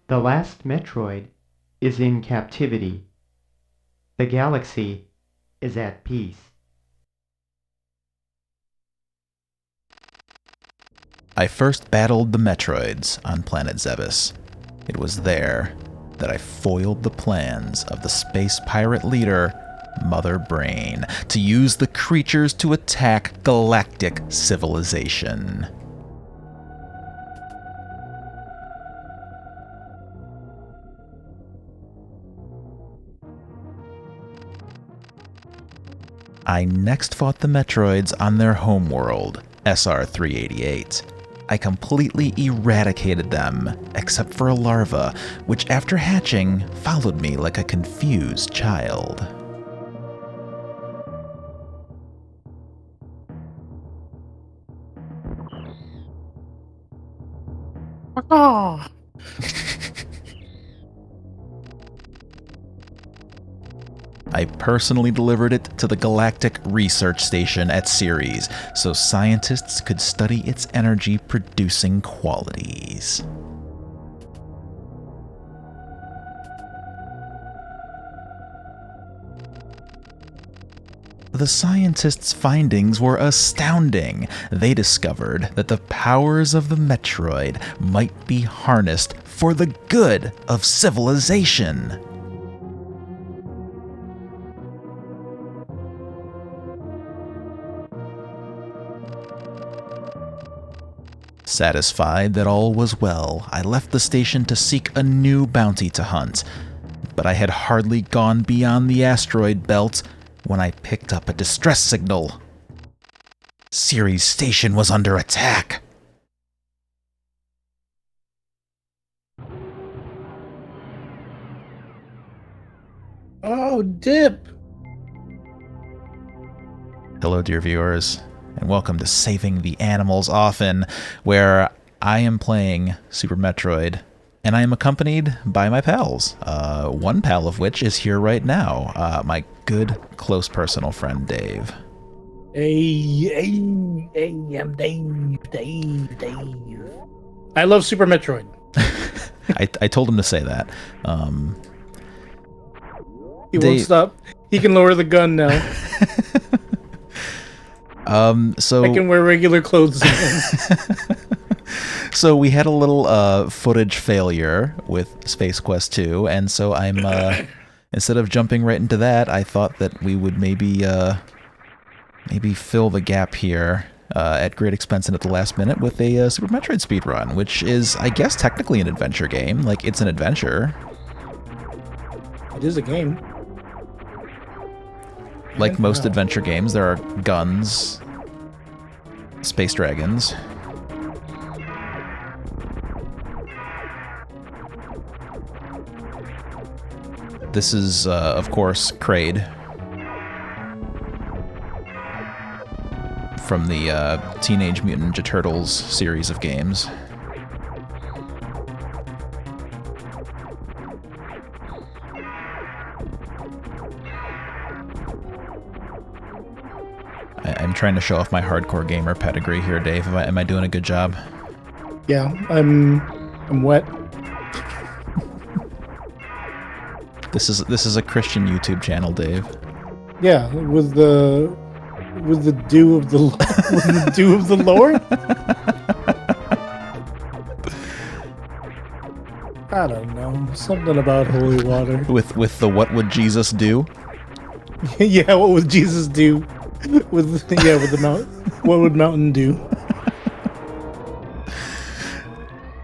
The last Metroid is in captivity. The galaxy is at peace. I first battled the Metroids on planet Zebes. It was there that I foiled the plans of the space pirate leader, Mother Brain, to use the creatures to attack galactic civilization. I next fought the Metroids on their homeworld, SR-388. I completely eradicated them, except for a larva, which after hatching, followed me like a confused child. Oh. I personally delivered it to the Galactic Research Station at Ceres, so scientists could study its energy-producing qualities. The scientists' findings were astounding. They discovered that the powers of the Metroid might be harnessed for the good of civilization. Satisfied that all was well, I left the station to seek a new bounty to hunt. But I had hardly gone beyond the asteroid belt when I picked up a distress signal. Ceres Station was under attack. Oh, dip! Hello, dear viewers, and welcome to Saving the Animals Often, where I am playing Super Metroid, and I am accompanied by my pals. One pal of which is here right now, my good, close personal friend, Dave. Hey, I'm Dave. I love Super Metroid. I told him to say that. He won't stop. He can lower the gun now. So I can wear regular clothes again. So we had a little footage failure with Space Quest 2, and so I'm instead of jumping right into that, I thought that we would maybe fill the gap here at great expense and at the last minute with a Super Metroid speedrun, which is, I guess, technically an adventure game. Like, it's an adventure. It is a game. Like most adventure games, there are guns, space dragons. This is, of course, Kraid from the Teenage Mutant Ninja Turtles series of games. I'm trying to show off my hardcore gamer pedigree here, Dave. Am I doing a good job? Yeah, I'm wet. This is a Christian YouTube channel, Dave. Yeah, with the dew of the with the dew of the Lord. I don't know, something about holy water. With the what would Jesus do? Yeah, what would Jesus do? With the mountain. What would Mountain do?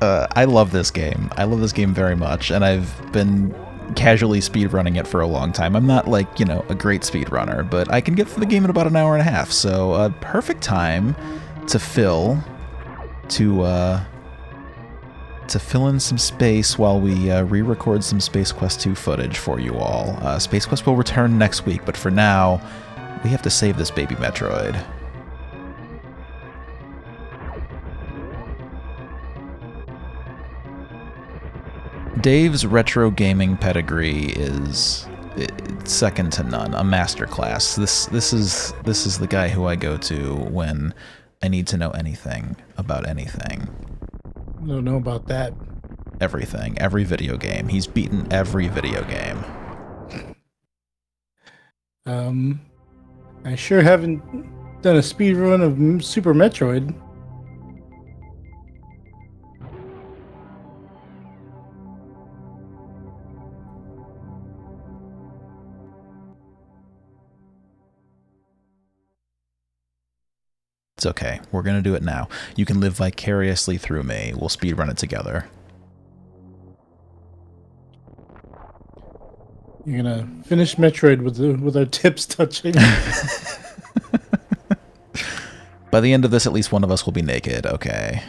I love this game. I love this game very much, and I've been casually speedrunning it for a long time. I'm not like, a great speedrunner, but I can get through the game in about an hour and a half, so a perfect time to fill in some space while we re-record some Space Quest 2 footage for you all. Space Quest will return next week, but for now, we have to save this baby Metroid. Dave's retro gaming pedigree is second to none, a masterclass. This is the guy who I go to when I need to know anything about anything. I don't know about that. everything, every video game. He's beaten every video game. I sure haven't done a speed run of Super Metroid. It's okay. We're going to do it now. You can live vicariously through me. We'll speedrun it together. You're gonna finish Metroid with our tips touching. By the end of this, at least one of us will be naked. Okay.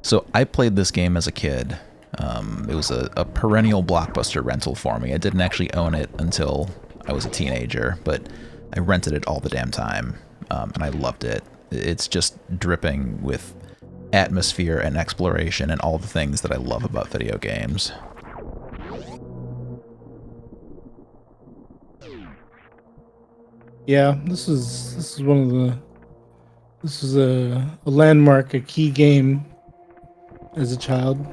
So I played this game as a kid. It was a perennial blockbuster rental for me. I didn't actually own it until I was a teenager, but I rented it all the damn time, and I loved it. It's just dripping with atmosphere and exploration and all the things that I love about video games. Yeah, this is one of the this is a landmark, a key game as a child.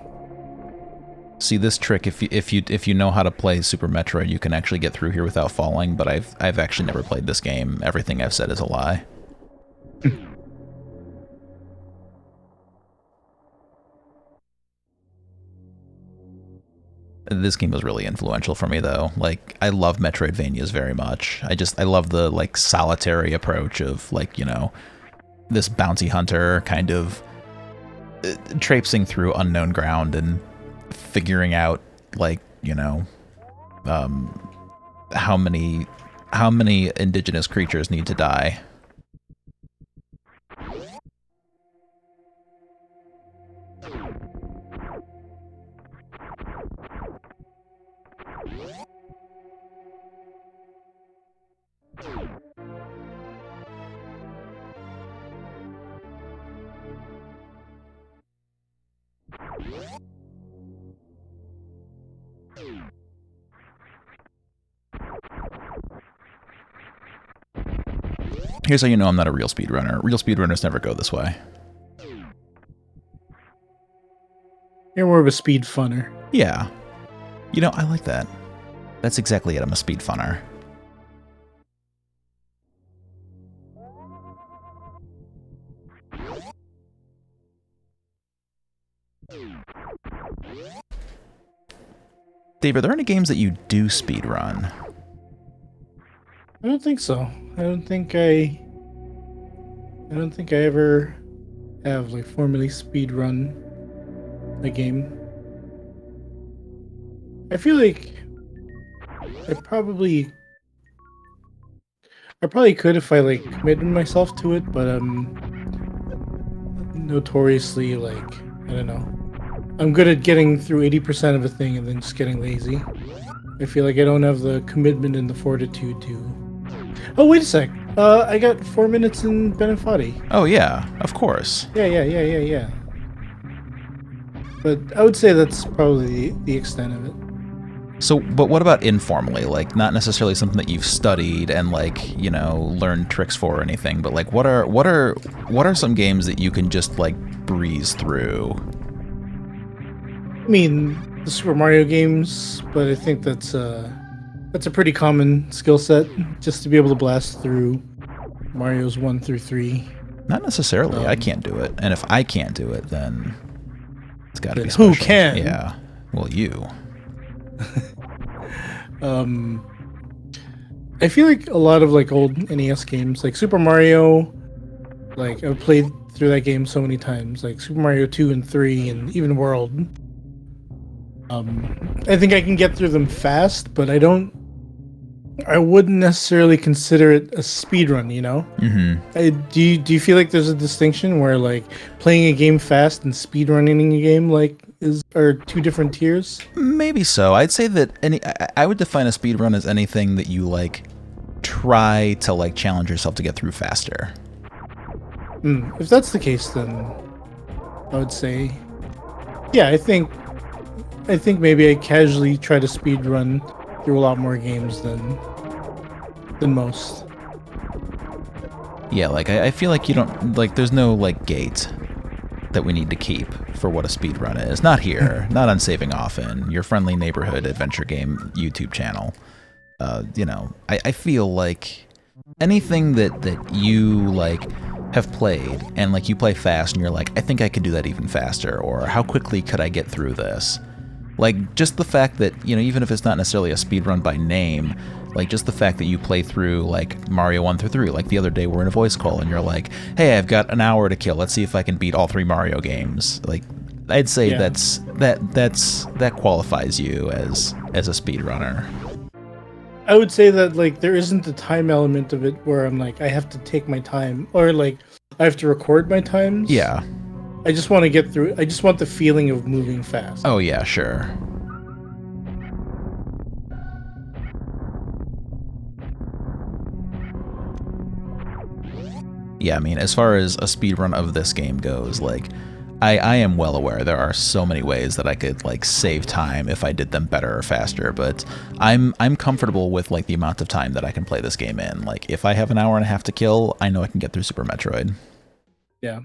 See this trick, if you know how to play Super Metroid, you can actually get through here without falling, but I've actually never played this game. Everything I've said is a lie. This game was really influential for me though. Like, I love Metroidvanias very much. I love the like solitary approach of like, you know, this bounty hunter kind of traipsing through unknown ground and figuring out like, you know, how many indigenous creatures need to die. Here's how you know I'm not a real speedrunner. Real speedrunners never go this way. You're more of a speed funner. Yeah. You know, I like that. That's exactly it. I'm a speed funner. Dave, are there any games that you do speedrun? I don't think so. I don't think I ever have like formally speed run a game. I feel like I probably could if I like committed myself to it, but notoriously like, I don't know. I'm good at getting through 80% of a thing and then just getting lazy. I feel like I don't have the commitment and the fortitude to. Oh, wait a sec. I got 4 minutes in Benefati. Oh yeah, of course. Yeah. But I would say that's probably the extent of it. So, but what about informally? Like, not necessarily something that you've studied and like, you know, learned tricks for or anything, but like, what are some games that you can just like breeze through? I mean, the Super Mario games, but I think that's a pretty common skill set, just to be able to blast through Mario's 1 through 3. Not necessarily. I can't do it, and if I can't do it, then it's got to be who special. can? Yeah. Well, you. I feel like a lot of like old NES games, like Super Mario, like I've played through that game so many times, like Super Mario 2 and 3 and even World. I think I can get through them fast, but I wouldn't necessarily consider it a speedrun, you know? Mm-hmm. Do you feel like there's a distinction where like playing a game fast and speedrunning a game like are two different tiers? Maybe So. I'd say that I would define a speedrun as anything that you like try to like challenge yourself to get through faster. If that's the case, then I would say, yeah, I think maybe I casually try to speed run through a lot more games than than most. Yeah, like I feel like you don't like. There's no like gate that we need to keep for what a speedrun is. Not here. Not on Saving Often, your friendly neighborhood adventure game YouTube channel. I feel like anything that you like have played and like you play fast and you're like, I think I could do that even faster, or how quickly could I get through this? Like just the fact that, even if it's not necessarily a speedrun by name, like just the fact that you play through like Mario 1 through 3, like the other day we're in a voice call and you're like, hey, I've got an hour to kill. Let's see if I can beat all 3 Mario games. Like I'd say Yeah. that qualifies you as a speedrunner. I would say that like there isn't a time element of it where I'm like I have to take my time or like I have to record my times. Yeah. I just want to get through. I just want the feeling of moving fast. Oh yeah, sure. Yeah, I mean, as far as a speedrun of this game goes, like, I am well aware there are so many ways that I could, like, save time if I did them better or faster, but I'm comfortable with, like, the amount of time that I can play this game in. Like, if I have an hour and a half to kill, I know I can get through Super Metroid. Yeah.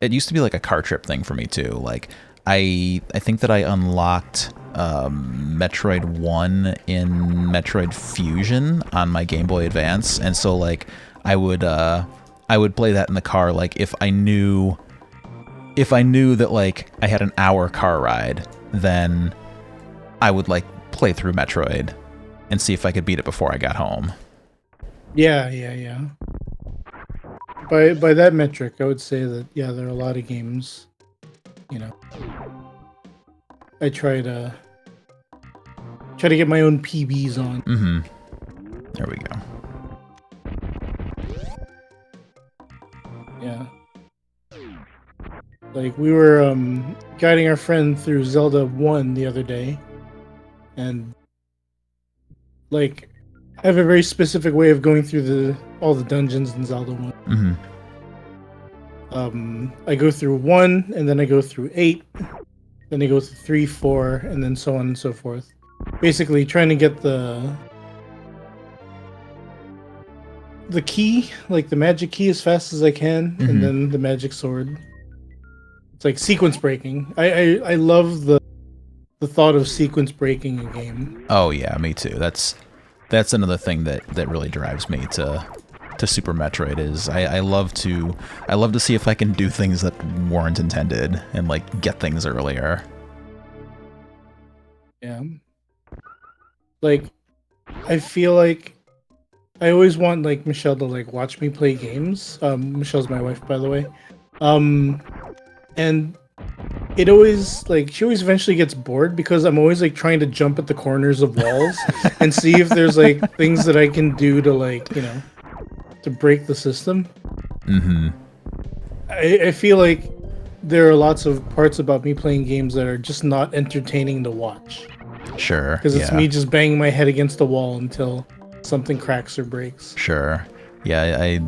It used to be, like, a car trip thing for me, too. Like, I think that I unlocked Metroid 1 in Metroid Fusion on my Game Boy Advance, and so like I would play that in the car. Like if I knew that like I had an hour car ride, then I would like play through Metroid and see if I could beat it before I got home. Yeah. By that metric, I would say that yeah, there are a lot of games. I try to get my own PBs on. Mm-hmm. There we go. Yeah. Like we were guiding our friend through Zelda 1 the other day, and like I have a very specific way of going through all the dungeons in Zelda 1. Mm-hmm. I go through 1 and then I go through 8, then I go through 3, 4, and then so on and so forth. Basically trying to get the key, like the magic key, as fast as I can, Mm-hmm. and then the magic sword. It's like sequence breaking. I love the thought of sequence breaking a game. Oh yeah, me too. That's another thing that really drives me to Super Metroid is I love to see if I can do things that weren't intended and like get things earlier. Yeah. Like I feel like I always want like Michelle to like watch me play games. Michelle's my wife, by the way. And it always like she always eventually gets bored because I'm always like trying to jump at the corners of walls and see if there's like things that I can do to like, to break the system. Mm-hmm. I feel like there are lots of parts about me playing games that are just not entertaining to watch. Sure. Because it's yeah. me just banging my head against the wall until something cracks or breaks. Sure. Yeah,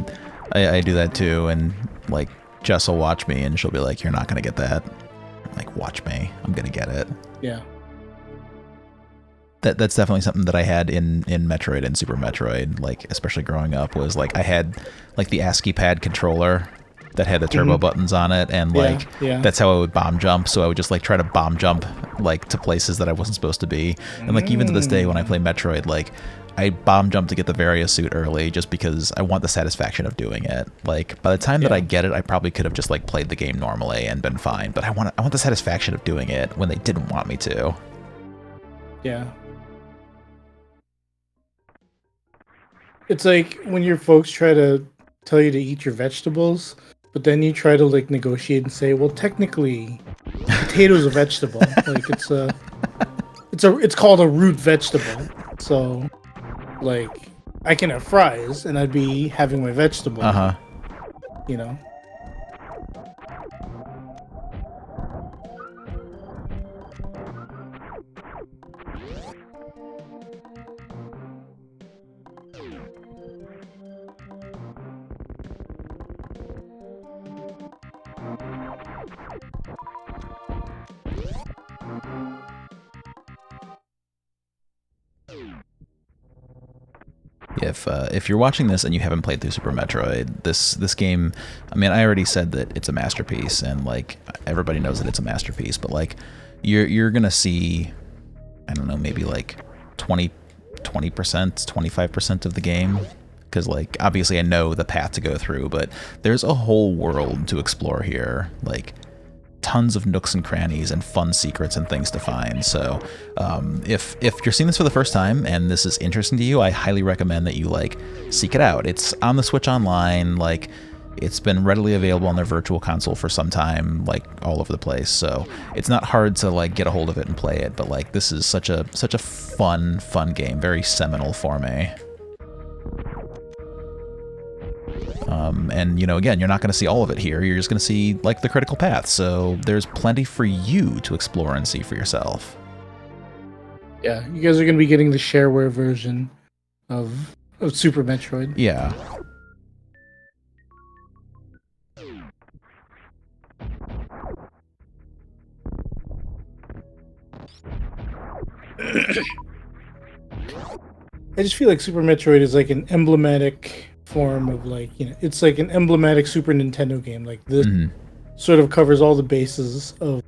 I do that too, and like Jess will watch me and she'll be like, "You're not gonna get that." I'm like, watch me. I'm gonna get it. Yeah. That's definitely something that I had in Metroid and Super Metroid, like especially growing up, was like I had like the ASCII pad controller that had the turbo buttons on it, and like that's how I would bomb jump. So I would just like try to bomb jump like to places that I wasn't supposed to be. And like even to this day when I play Metroid, like I bomb jump to get the Varia suit early just because I want the satisfaction of doing it. Like by the time that I get it, I probably could have just like played the game normally and been fine. But I want the satisfaction of doing it when they didn't want me to. Yeah. It's like when your folks try to tell you to eat your vegetables, but then you try to like negotiate and say, well, technically, potato's a vegetable. Like it's called a root vegetable. So, like, I can have fries and I'd be having my vegetable. Uh-huh. You know. If you're watching this and you haven't played through Super Metroid, this game, I mean, I already said that it's a masterpiece, and like everybody knows that it's a masterpiece, but like you're gonna see, I don't know, maybe like 20%, 25% of the game, because like obviously I know the path to go through, but there's a whole world to explore here, like tons of nooks and crannies and fun secrets and things to find. So if you're seeing this for the first time and this is interesting to you, I highly recommend that you like seek it out. It's on the Switch Online, like it's been readily available on their virtual console for some time, like all over the place. So it's not hard to like get a hold of it and play it, but like this is such a fun game, very seminal for me. And, you know, again, you're not going to see all of it here. You're just going to see, like, the critical path. So there's plenty for you to explore and see for yourself. Yeah, you guys are going to be getting the shareware version of Super Metroid. Yeah. I just feel like Super Metroid is like an emblematic form of like, you know, it's like an emblematic Super Nintendo game. Like this sort of covers all the bases of,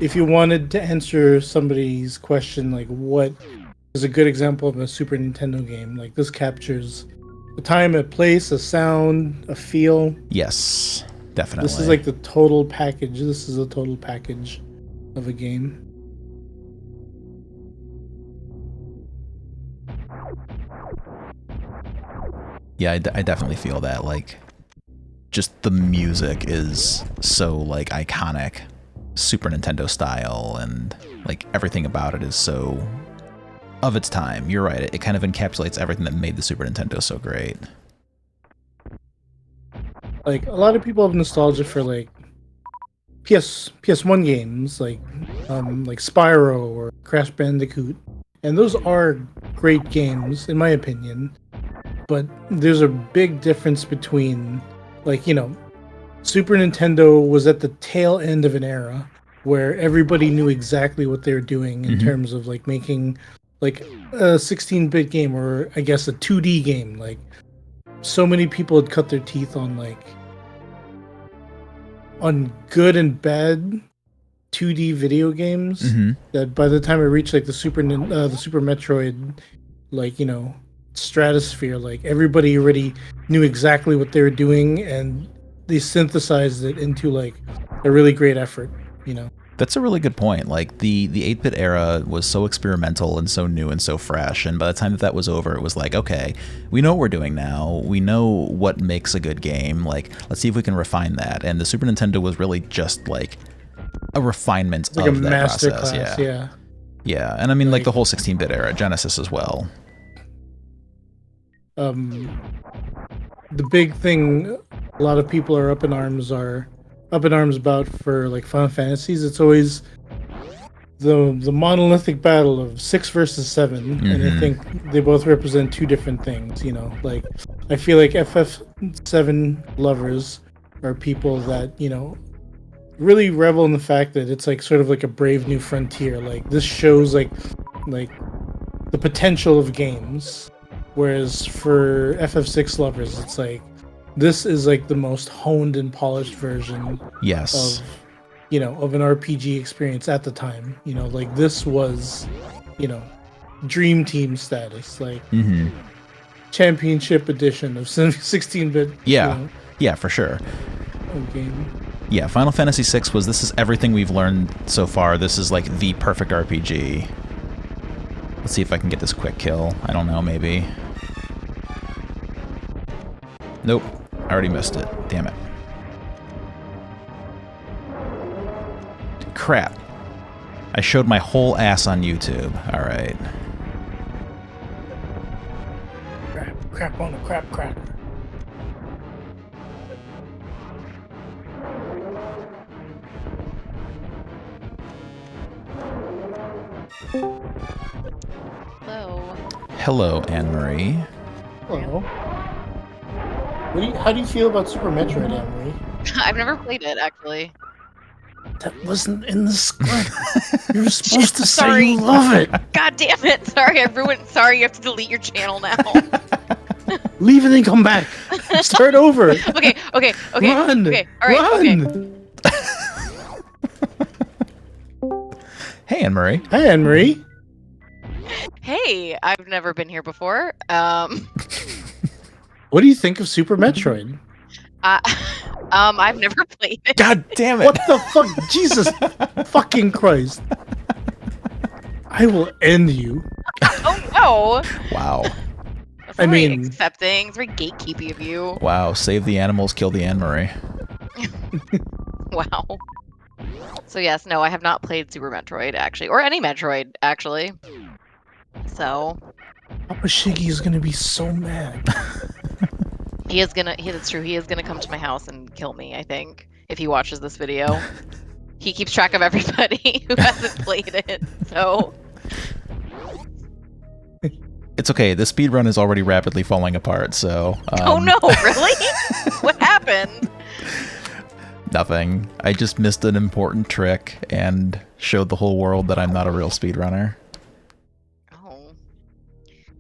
if you wanted to answer somebody's question, like what is a good example of a Super Nintendo game, like this captures a time, a place, a sound, a feel. Yes, definitely. This is like the total package. This is a total package of a game. Yeah, I definitely feel that. Like, just the music is so, like, iconic, Super Nintendo style, and, like, everything about it is so of its time. You're right, it kind of encapsulates everything that made the Super Nintendo so great. Like, a lot of people have nostalgia for, like, PS1 games, like Spyro or Crash Bandicoot, and those are great games, in my opinion. But there's a big difference between, like, you know, Super Nintendo was at the tail end of an era where everybody knew exactly what they were doing in terms of, like, making, like, a 16-bit game, or, I guess, a 2D game. Like, so many people had cut their teeth on, like, on good and bad 2D video games that by the time it reached, like, the Super Metroid, like, you know, stratosphere, like everybody already knew exactly what they were doing, and they synthesized it into like a really great effort, you know. That's a really good point. Like the 8-bit era was so experimental and so new and so fresh, and by the time that was over, it was like, okay, we know what we're doing now. We know what makes a good game. Like, let's see if we can refine that. And the Super Nintendo was really just like a refinement like of a that master process. class, Yeah, and I mean, like the whole 16-bit era, Genesis as well. The big thing a lot of people are up in arms about for like Final Fantasies, it's always the monolithic battle of 6 versus 7, and I think they both represent two different things, you know. Like, I feel like FF7 lovers are people that, you know, really revel in the fact that it's like sort of like a brave new frontier. Like, this shows like the potential of games. Whereas for FF6 lovers, it's like, this is like the most honed and polished version of, you know, of an RPG experience at the time. You know, like this was, you know, Dream Team status, like championship edition of 16-bit. Yeah, you know, yeah, for sure. Game. Yeah, Final Fantasy VI was, this is everything we've learned so far. This is like the perfect RPG. Let's see if I can get this quick kill. I don't know, maybe. Nope, I already missed it. Damn it. Crap. I showed my whole ass on YouTube. Alright. Crap on a crap cracker. Hello. Hello, Anne-Marie. Hello. How do you feel about Super Metroid, Emily? I've never played it, actually. That wasn't in the script. You were supposed to say Sorry. you love it. God damn it! Sorry, I ruined. Sorry, you have to delete your channel now. Leave and then come back. Start over. Okay. Run. Okay. All right. Okay. Run. Hey, Anne-Marie. Hi, Anne-Marie. Hey, I've never been here before. What do you think of Super Metroid? I've never played it. God damn it. What the fuck? Jesus fucking Christ. I will end you. Oh no! Wow. That's I very mean- accepting. It's very gatekeepy of you. Wow. Save the animals, kill the Anne-Marie. Wow. So yes, no, I have not played Super Metroid actually, or any Metroid actually. So Papa Shiggy is gonna be so mad. he is gonna. That's true. He is gonna come to my house and kill me. I think if he watches this video, he keeps track of everybody who hasn't played it. So It's okay. The speedrun is already rapidly falling apart, so... oh no, really? What happened? Nothing. I just missed an important trick and showed the whole world that I'm not a real speedrunner. Oh,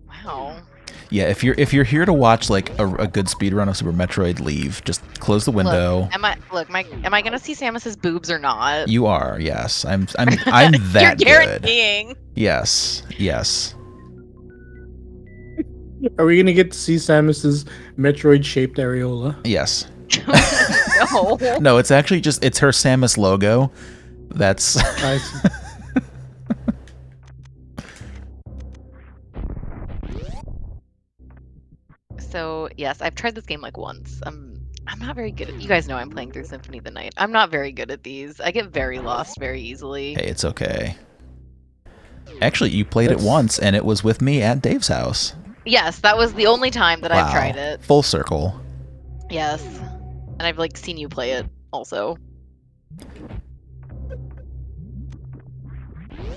wow. Yeah, if you're here to watch like a good speedrun of Super Metroid, leave. Just close the window. Look, am I gonna see Samus's boobs or not? You are, yes. I'm that You're good. guaranteeing. Yes. Are we gonna get to see Samus's Metroid-shaped areola? Yes. No. No, it's actually just it's her Samus logo. That's I see. So yes, I've tried this game like once. I'm not very good at. You guys know I'm playing through Symphony of the Night. I'm not very good at these. I get very lost very easily. hey, it's okay. Actually, you played it That's- once, and it was with me at Dave's house. Yes, that was the only time that I've Wow. tried it. Full circle. Yes, and I've like seen you play it also.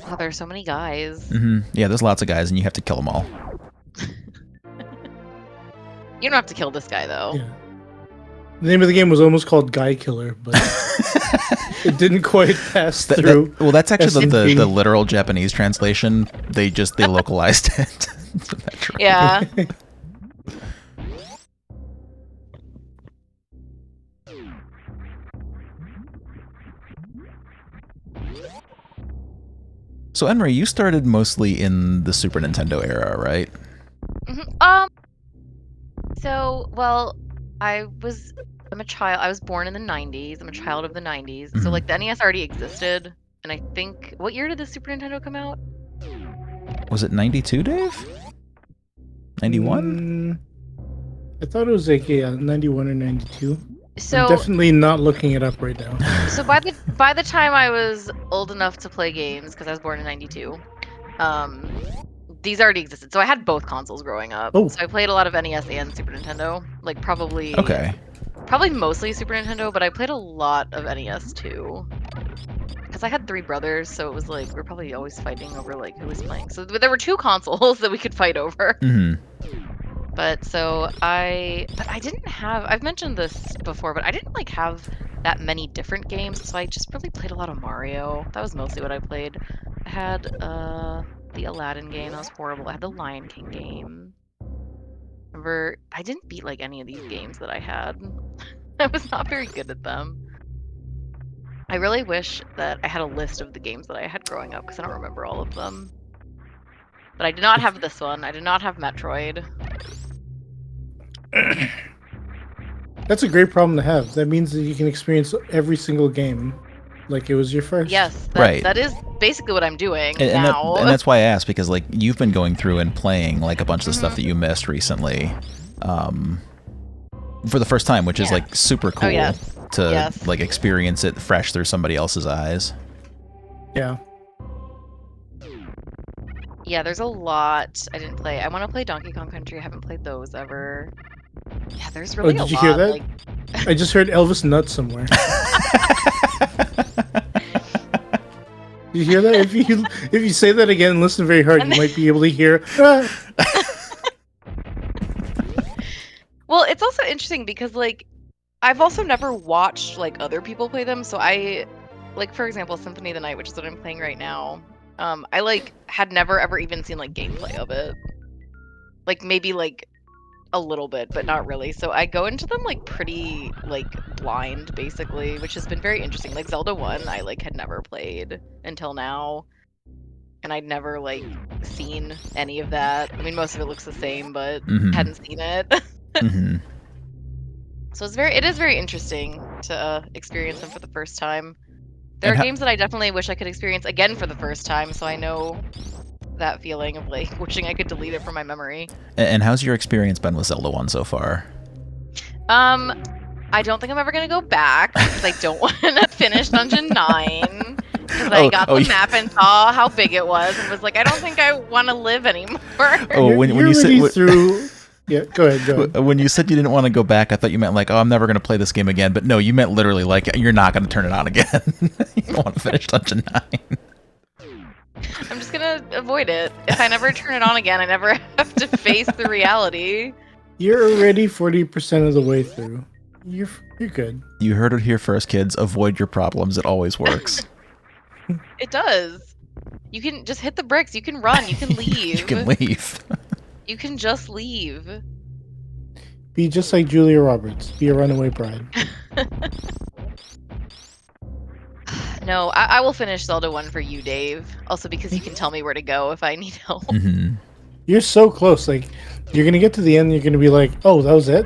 Oh, there's so many guys. Yeah, there's lots of guys, and you have to kill them all. You don't have to kill this guy though. Yeah. The name of the game was almost called Guy Killer, but it didn't quite pass through. Well, that's actually the SMP. literal Japanese translation. They localized it. to Metroid. Yeah. So, Enri, you started mostly in the Super Nintendo era, right? So, well, I'm a child. I was born in the 90s. I'm a child of the 90s. So, Mhm. like, the NES already existed. And I think, what year did the Super Nintendo come out? Was it 92, Dave? 91? I thought it was like 91 or 92. So, I'm definitely not looking it up right now. so by the time I was old enough to play games, because I was born in 92, these already existed. So I had both consoles growing up. Oh. So I played a lot of NES and Super Nintendo. Like, probably Okay. Probably mostly Super Nintendo, but I played a lot of NES too. Because I had 3 brothers, so it was like we were probably always fighting over like who was playing. So there were 2 consoles that we could fight over. hmm But I didn't have. I've mentioned this before, but I didn't like have that many different games. So I just really played a lot of Mario. That was mostly what I played. I had the Aladdin game. That was horrible. I had the Lion King game. Remember, I didn't beat like any of these games that I had. I was not very good at them. I really wish that I had a list of the games that I had growing up because I don't remember all of them. But I did not have this one. I did not have Metroid. That's a great problem to have. That means that you can experience every single game like it was your first. Yes, Right. that is basically what I'm doing And now. that's why I asked, because like you've been going through and playing like a bunch of the stuff Mhm. that you missed recently, for the first time, which is Yeah. like super cool yes. to Yes. like experience it fresh through somebody else's eyes. Yeah. Yeah, there's a lot I didn't play. I want to play Donkey Kong Country. I haven't played those ever. Yeah, there's really a did you lot. hear that? Like, I just heard Elvis Nuts somewhere. You hear that? If you say that again and listen very hard, And you then- might be able to hear. "Ah." well, it's also interesting because like I've also never watched like other people play them, so I like for example, Symphony of the Night, which is what I'm playing right now. I like had never ever even seen like gameplay of it. Like maybe like a little bit, but not really. So I go into them like pretty like blind basically, which has been very interesting. Like Zelda 1, I like had never played until now, and I'd never like seen any of that. I mean, most of it looks the same, but hadn't seen it. Mm-hmm. So it is very interesting to experience them for the first time. There And are how, games that I definitely wish I could experience again for the first time, so I know that feeling of like wishing I could delete it from my memory. and how's your experience been with Zelda 1 so far? I don't think I'm ever gonna go back because I don't want to finish Dungeon 9 because I got the map and saw how big it was and was like, I don't think I want to live anymore. Oh, when you said through. Yeah, go ahead. When you said you didn't want to go back, I thought you meant like, oh, I'm never going to play this game again. But no, you meant literally like, you're not going to turn it on again. You don't want to finish Dungeon 9. I'm just gonna avoid it. If I never turn it on again, I never have to face the reality. You're already 40% of the way through. You're good. You heard it here first, kids. Avoid your problems. It always works. It does. You can just hit the bricks. You can run. You can leave. You can leave. You can just leave. Be just like Julia Roberts. Be a runaway bride. No, I will finish Zelda 1 for you, Dave. Also because you can tell me where to go if I need help. Mm-hmm. You're so close. Like, you're going to get to the end, you're going to be like, oh, that was it?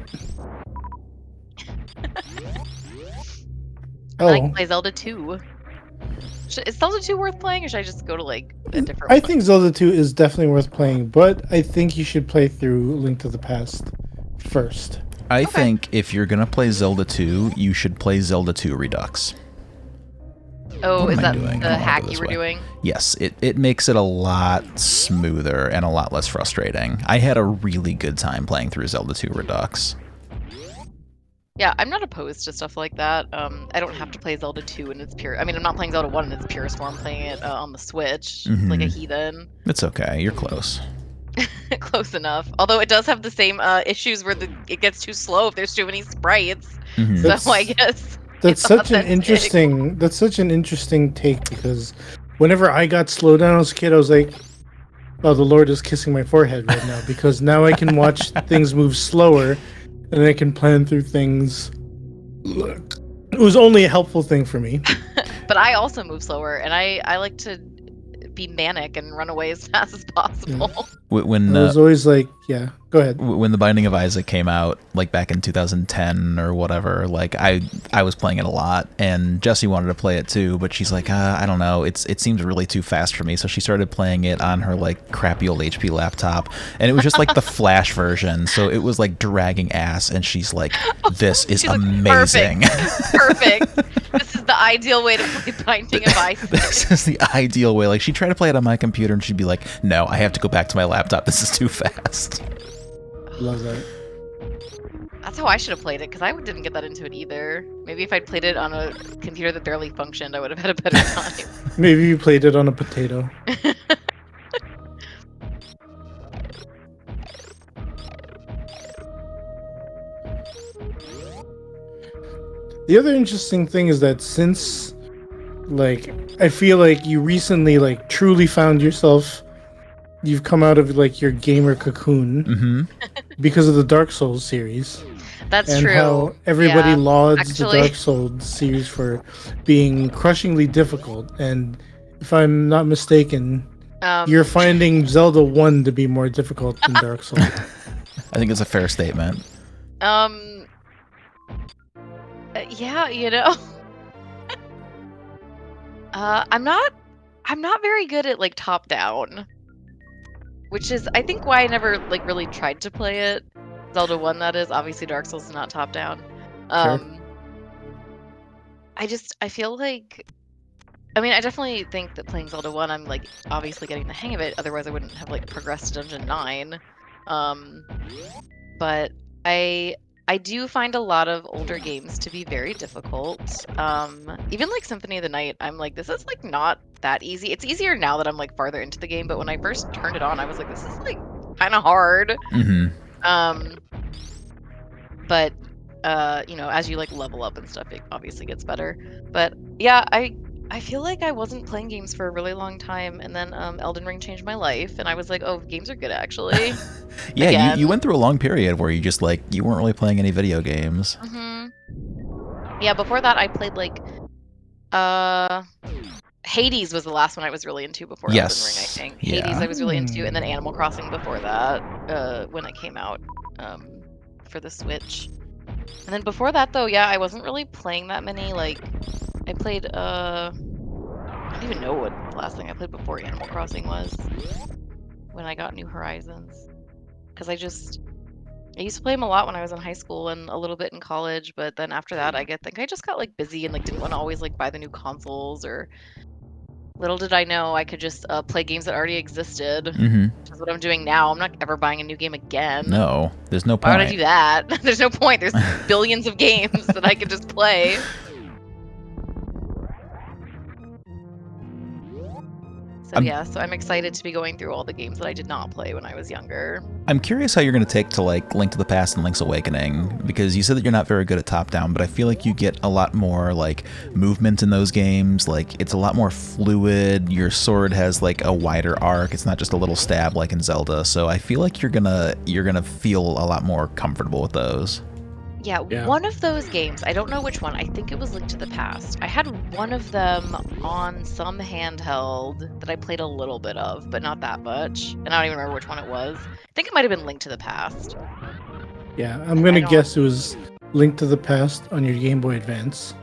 I can play Zelda 2. Is Zelda 2 worth playing, or should I just go to, like, a different one? I think Zelda 2 is definitely worth playing, but I think you should play through Link to the Past first. I think if you're going to play Zelda 2, you should play Zelda 2 Redux. Oh, What is am I that doing? the I don't wanna hack go you this were way. doing? Yes, it makes it a lot smoother and a lot less frustrating. I had a really good time playing through Zelda 2 Redux. Yeah, I'm not opposed to stuff like that. I don't have to play Zelda 2 in its pure... I mean, I'm not playing Zelda 1 in its purest form. I'm playing it on the Switch, like a heathen. It's okay, you're close. Close enough. Although it does have the same issues where it gets too slow if there's too many sprites. So I guess That's such an interesting take, because whenever I got slowed down as a kid, I was like, oh, the Lord is kissing my forehead right now, because now I can watch things move slower and I can plan through things. It was only a helpful thing for me. But I also move slower, and I like to be manic and run away as fast as possible. When I was always like, yeah, go ahead. When The Binding of Isaac came out, like back in 2010 or whatever, like I was playing it a lot, and Jessie wanted to play it too, but she's like, I don't know, it seems really too fast for me. So she started playing it on her like crappy old HP laptop, and it was just like the Flash version, so it was like dragging ass, and she's like, this is amazing. Perfect. This is the ideal way to play Binding of Isaac. This is the ideal way. Like, she'd try to play it on my computer, and she'd be like, no, I have to go back to my laptop. This is too fast. Love that. That's how I should have played it, because I didn't get that into it either. Maybe if I'd played it on a computer that barely functioned, I would have had a better time. Maybe you played it on a potato. The other interesting thing is that since, like, I feel like you recently, like, truly found yourself, you've come out of, like, your gamer cocoon because of the Dark Souls series. That's and true. How everybody lauds actually, the Dark Souls series for being crushingly difficult. And if I'm not mistaken, you're finding Zelda 1 to be more difficult than Dark Souls. I think it's a fair statement. Yeah, you know. I'm not very good at like top down, which is I think why I never like really tried to play it. Zelda 1, that is. Obviously Dark Souls is not top down. Sure. I feel like, I mean, I definitely think that playing Zelda 1, I'm like obviously getting the hang of it, otherwise I wouldn't have like progressed to Dungeon 9. But I do find a lot of older games to be very difficult. Even like Symphony of the Night, I'm like, this is like not that easy. It's easier now that I'm like farther into the game, but when I first turned it on, I was like, this is like kind of hard. But you know, as you like level up and stuff, it obviously gets better. But yeah, I I feel like I wasn't playing games for a really long time, and then Elden Ring changed my life, and I was like, oh, games are good actually. Yeah, you Again. went through a long period where you just like you weren't really playing any video games. hmm Yeah, before that I played like uh Hades was the last one I was really into before Elden Ring, I Yes. think. Hades Yeah. I was really into, and then Animal Crossing before that, when it came out, um, for the Switch. And then before that though, yeah, I wasn't really playing that many, like, I played, I don't even know what the last thing I played before Animal Crossing was, when I got New Horizons. Because I used to play them a lot when I was in high school and a little bit in college, but then after that, think I just got, like, busy and, like, didn't wanna always, like, buy the new consoles or little did I know I could just, play games that already existed, Mm-hmm. which is what I'm doing now. I'm not ever buying a new game again. No, there's no Why would I point. do that? There's no point. There's billions of games that I could just play. So I'm yeah, so I'm excited to be going through all the games that I did not play when I was younger. I'm curious how you're going to take to like Link to the Past and Link's Awakening, because you said that you're not very good at top down, but I feel like you get a lot more like movement in those games. Like it's a lot more fluid. Your sword has like a wider arc. It's not just a little stab like in Zelda. So I feel like you're gonna feel a lot more comfortable with those. Yeah, Yeah. one of those games, I don't know which one. I think it was Link to the Past. I had one of them on some handheld that I played a little bit of, but not that much. And I don't even remember which one it was. I think it might have been Link to the Past. Yeah, I'm I gonna don't guess it was Link to the Past on your Game Boy Advance.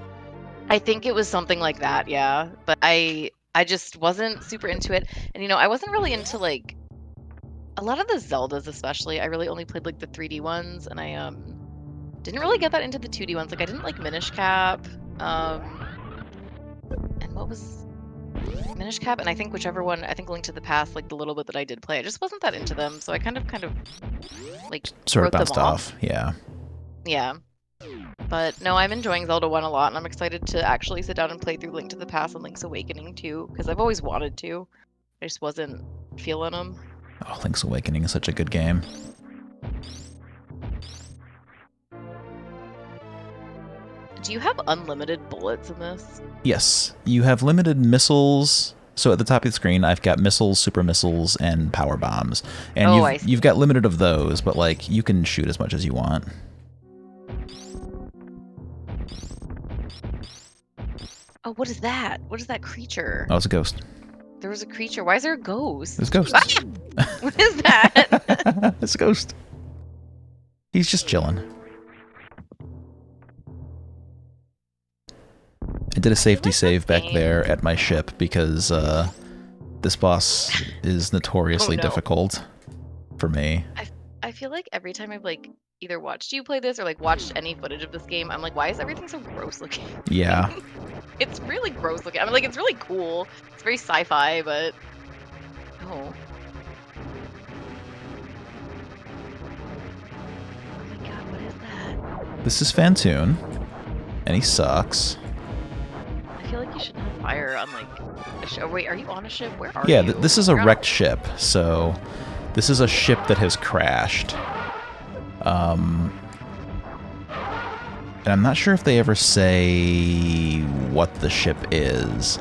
I think it was something like that, yeah. But I just wasn't super into it. And I wasn't really into like a lot of the Zeldas especially. I really only played like the 3D ones and I didn't really get that into the 2D ones. Like I didn't like Minish Cap. And what was Minish Cap? And I think whichever one, I think Link to the Past, like the little bit that I did play, I just wasn't that into them. So I kind of like Sort of wrote them bounced off. off. Yeah. Yeah. But no, I'm enjoying Zelda 1 a lot, and I'm excited to actually sit down and play through Link to the Past and Link's Awakening too, because I've always wanted to. I just wasn't feeling them. Oh, Link's Awakening is such a good game. Do you have unlimited bullets in this? Yes, you have limited missiles. So at the top of the screen, I've got missiles, super missiles, and power bombs. And Oh, I see. you've got limited of those, but like you can shoot as much as you want. Oh, what is that? What is that creature? Oh, it's a ghost. There was a creature. Why is there a ghost? There's ghosts. Ah! What is that? It's a ghost. He's just chilling. I did a safety save back there at my ship because this boss is notoriously no. difficult for me. I feel like every time I've like either watched you play this or like watched any footage of this game, I'm like, why is everything so gross looking? Yeah. It's really gross looking. I mean, like, it's really cool. It's very sci-fi, but oh. Oh my god, what is that? This is Fantoon, and he sucks. I feel like you shouldn't have fire on like a ship. Oh, wait, are you on a ship? Where are Yeah, you? this is a You're on wrecked ship, so this is a ship that has crashed. And I'm not sure if they ever say what the ship is.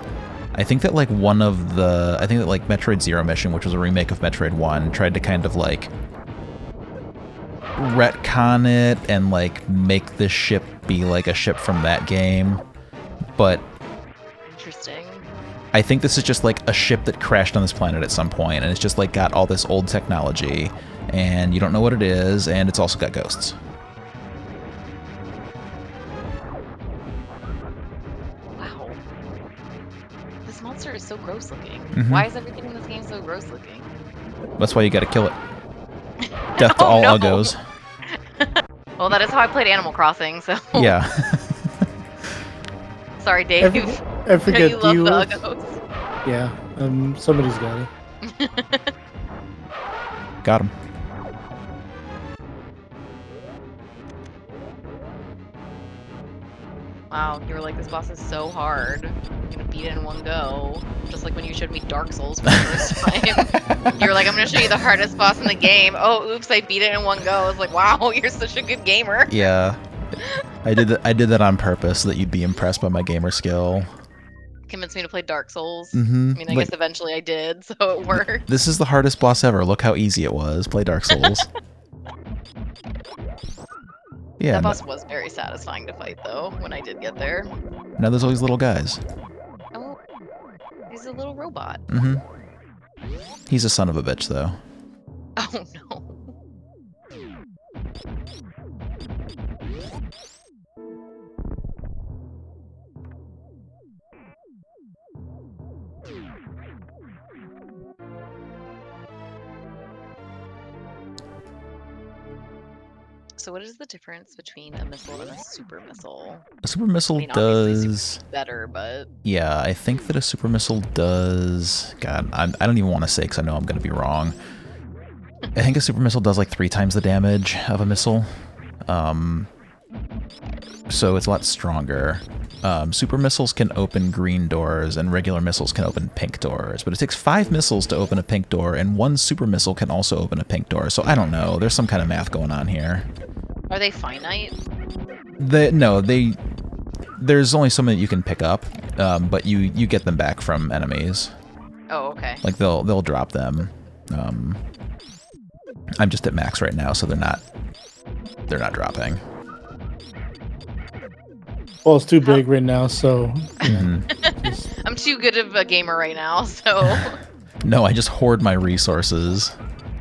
I think that like Metroid Zero Mission, which was a remake of Metroid 1, tried to kind of like retcon it and like make this ship be like a ship from that game. But Interesting. I think this is just like a ship that crashed on this planet at some point, and it's just like got all this old technology, and you don't know what it is, and it's also got ghosts. Wow. This monster is so gross looking. Mhm. Why is everything in this game so gross looking? That's why you gotta kill it. Death to Oh, all no. uggos. Well, that is how I played Animal Crossing, so Yeah. sorry, Dave. I forget. You Do love you? the uggos. Yeah. Somebody's got it. Got him. Wow, you were like, this boss is so hard. I'm gonna beat it in one go. Just like when you showed me Dark Souls for the first time. You were like, I'm gonna show you the hardest boss in the game. Oh, oops, I beat it in one go. I was like, wow, you're such a good gamer. Yeah. I did that on purpose so that you'd be impressed by my gamer skill. convince me to play Dark Souls. Mm-hmm. I mean, I guess eventually I did, so it worked. This is the hardest boss ever. Look how easy it was. Play Dark Souls. Yeah. That boss was very satisfying to fight, though, when I did get there. Now there's all these little guys. Oh, he's a little robot. Mm-hmm. He's a son of a bitch, though. Oh, no. So what is the difference between a missile and a super missile? A super missile I mean, obviously does... super's better, but... Yeah, I think that a super missile does... God, I don't even want to say because I know I'm going to be wrong. I think a super missile does like 3 times the damage of a missile. So it's a lot stronger. Super missiles can open green doors, and regular missiles can open pink doors. But it takes 5 missiles to open a pink door, and 1 super missile can also open a pink door. So I don't know. There's some kind of math going on here. Are they finite? There's only so many you can pick up, but you get them back from enemies. Oh, okay. Like they'll drop them. I'm just at max right now, so they're not dropping. Well, it's too big right now, so... Mm-hmm. I'm too good of a gamer right now, so... No, I just hoard my resources.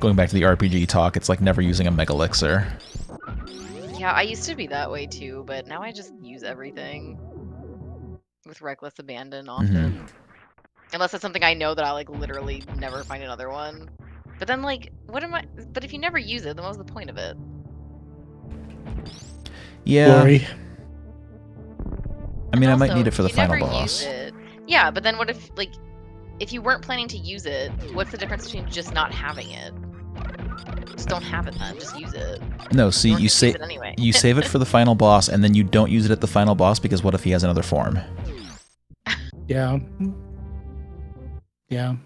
Going back to the RPG talk, it's like never using a Mega Elixir. Yeah, I used to be that way too, but now I just use everything with reckless abandon often. Unless it's something I know that I'll like literally never find another one. But then like, but if you never use it, then what was the point of it? Yeah. Glory. I mean, And I might also, need it for the if you final never boss. use it- Yeah, but then what if you weren't planning to use it, what's the difference between just not having it? Just don't have it then, just use it. No, see, Or you just use save it anyway. you save it for the final boss, and then you don't use it at the final boss because what if he has another form? Yeah. Yeah.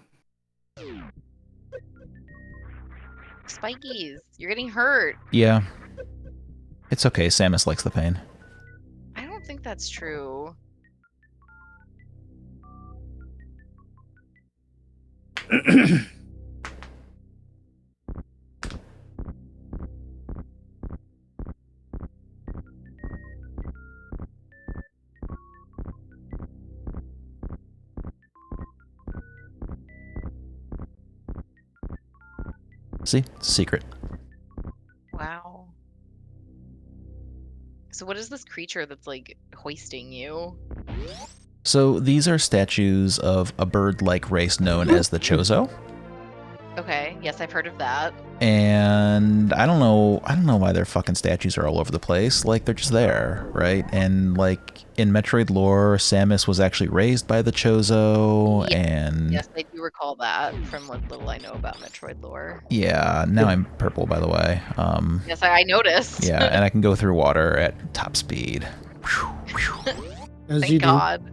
Spikies, you're getting hurt. Yeah. It's okay, Samus likes the pain. I don't think that's true. See? It's a secret. Wow. So what is this creature that's like hoisting you? So these are statues of a bird-like race known as the Chozo. Okay, yes, I've heard of that. And I don't know why their fucking statues are all over the place. Like, they're just there, right? And like in Metroid lore, Samus was actually raised by the Chozo, Yeah. and Yes, I do recall that from what little I know about Metroid lore. yeah, now I'm purple, by the way. Yes, I noticed. Yeah, and I can go through water at top speed. As Thank you God.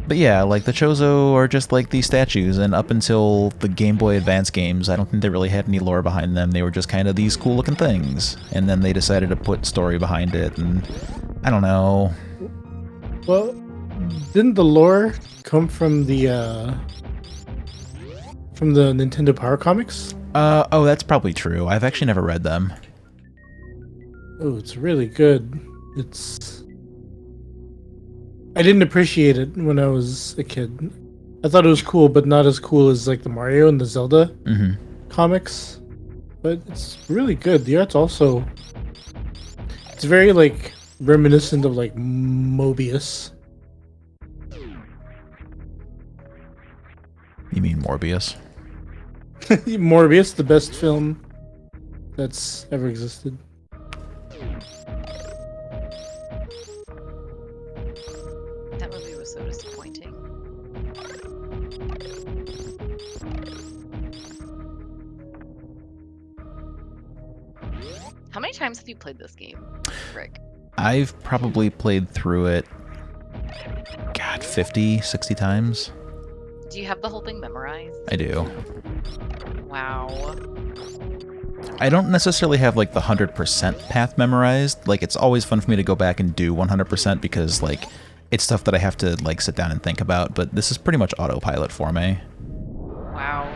But yeah, like the Chozo are just like these statues, and up until the Game Boy Advance games, I don't think they really had any lore behind them. They were just kind of these cool looking things. And then they decided to put story behind it, and I don't know. do. Well, didn't the lore come from the Nintendo Power Comics? Oh, that's probably true. I've actually never read them. Oh, it's really good. I didn't appreciate it when I was a kid. I thought it was cool, but not as cool as like the Mario and the Zelda Mm-hmm. comics. But it's really good. The art's also... It's very like reminiscent of like Mobius. You mean Morbius? Morbius, the best film that's ever existed. That movie was so disappointing. How many times have you played this game, Rick? I've probably played through it, God, 50, 60 times. Do you have the whole thing memorized? I do. Wow. I don't necessarily have like the 100% path memorized. Like it's always fun for me to go back and do 100% because like it's stuff that I have to like sit down and think about, but this is pretty much autopilot for me. Wow.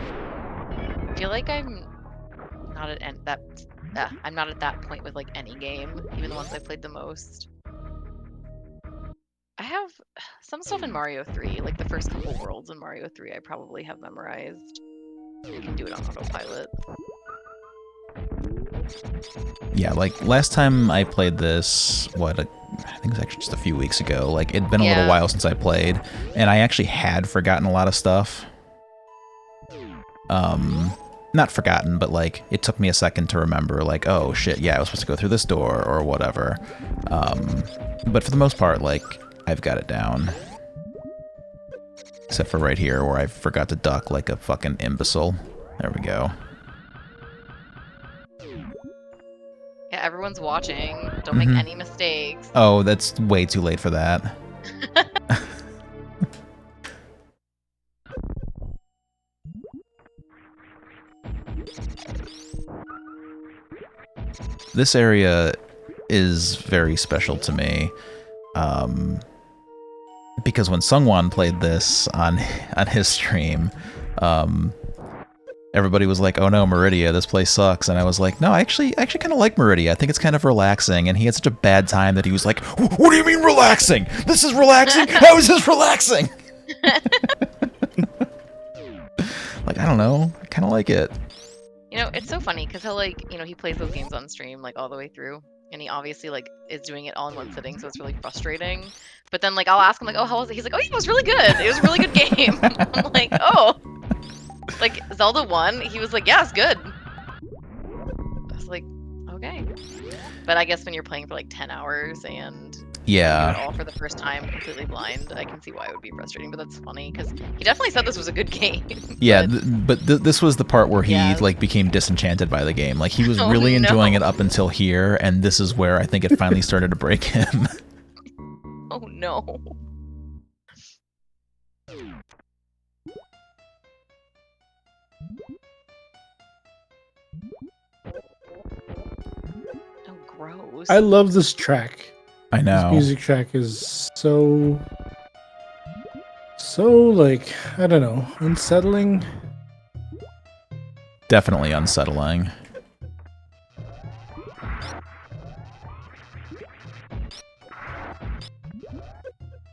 I feel like I'm not at I'm not at that point with like any game, even the ones I played the most. I have some stuff in Mario 3, like the first couple worlds in Mario 3 I probably have memorized. I can do it on autopilot. Yeah, like last time I played this, I think it was actually just a few weeks ago. Like it'd been a little while since I played, and I actually had forgotten a lot of stuff. Not forgotten, but like it took me a second to remember, like, oh shit, yeah, I was supposed to go through this door or whatever. But for the most part, like I've got it down. Except for right here where I forgot to duck like a fucking imbecile. There we go. Yeah, everyone's watching. Don't make any mistakes. Oh, that's way too late for that. This area is very special to me. Because when Sungwon played this on his stream, everybody was like, "Oh no, Meridia, this place sucks," and I was like, "No, I actually kind of like Meridia. I think it's kind of relaxing." And he had such a bad time that he was like, "What do you mean relaxing? This is relaxing? How is this relaxing?" Like, I don't know, I kind of like it. You know, it's so funny because he'll like, he plays those games on stream like all the way through, and he obviously like is doing it all in one sitting, so it's really frustrating. But then like I'll ask him like, "Oh, how was it?" He's like, "Oh, yeah, it was really good. It was a really good game." I'm like, "Oh." Like Zelda 1, he was like, "Yeah, it's good." I was like, "Okay." But I guess when you're playing for like 10 hours and do it all for the first time completely blind, I can see why it would be frustrating, but that's funny because he definitely said this was a good game. Yeah, but this was the part where he like became disenchanted by the game. Like he was really enjoying it up until here, and this is where I think it finally started to break him. Oh no. Oh, gross. I love this track. I know. This music track is so like, I don't know, unsettling. Definitely unsettling.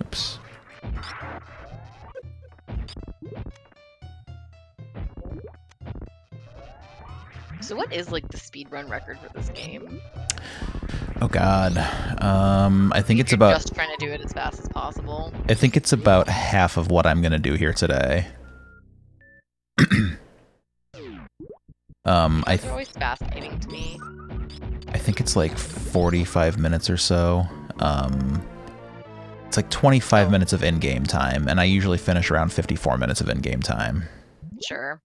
Oops. So what is like the speedrun record for this game? Oh god. I think it's about just trying to do it as fast as possible. I think it's about half of what I'm gonna do here today. They're always fascinating to me. I think it's like 45 minutes or so. It's like 25 minutes of in-game time, and I usually finish around 54 minutes of in-game time. Sure.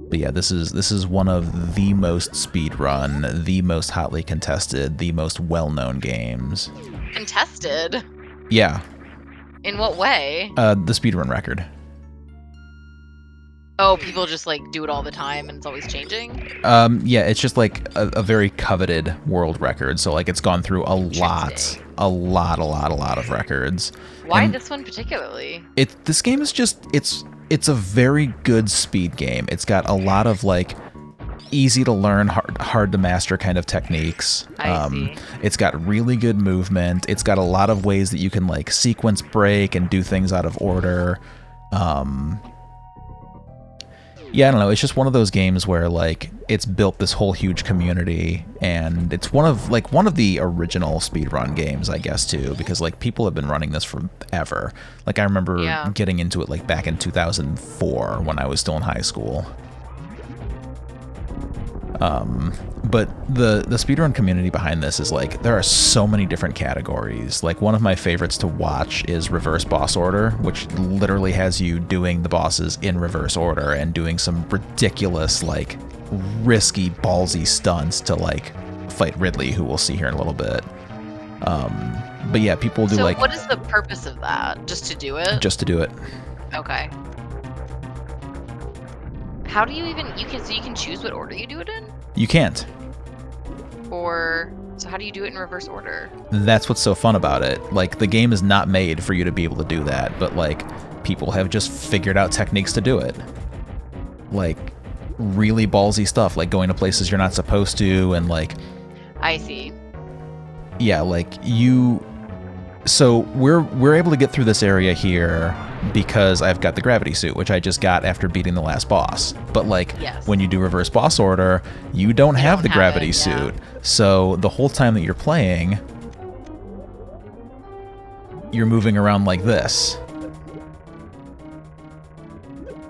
But yeah, this is one of the most speedrun, the most hotly contested, the most well-known games. Contested? Yeah. In what way? The speedrun record. Oh, people just like do it all the time and it's always changing? Yeah, it's just like a very coveted world record. So like it's gone through a lot of records. Why this one particularly? This game is just it's a very good speed game. It's got a lot of like easy to learn, hard to master kind of techniques. I see. It's got really good movement. It's got a lot of ways that you can like sequence break and do things out of order. Yeah, I don't know. It's just one of those games where like it's built this whole huge community, and it's one of the original speedrun games, I guess, too, because like people have been running this forever. Like I remember getting into it like back in 2004 when I was still in high school. But the speedrun community behind this is like, there are so many different categories. Like one of my favorites to watch is reverse boss order, which literally has you doing the bosses in reverse order and doing some ridiculous, like risky, ballsy stunts to like fight Ridley, who we'll see here in a little bit. But yeah, people do like... So what is the purpose of that? Just to do it? Just to do it. Okay. how do you even so you can choose what order you do it in? You can't. Or so how do you do it in reverse order? That's what's so fun about it. Like, the game is not made for you to be able to do that, but like people have just figured out techniques to do it. Like really ballsy stuff, like going to places you're not supposed to, and like I see. yeah, like so we're able to get through this area here because I've got the gravity suit, which I just got after beating the last boss. But like Yes. when you do reverse boss order, you don't have the have gravity it, yeah. suit. So the whole time that you're playing, you're moving around like this.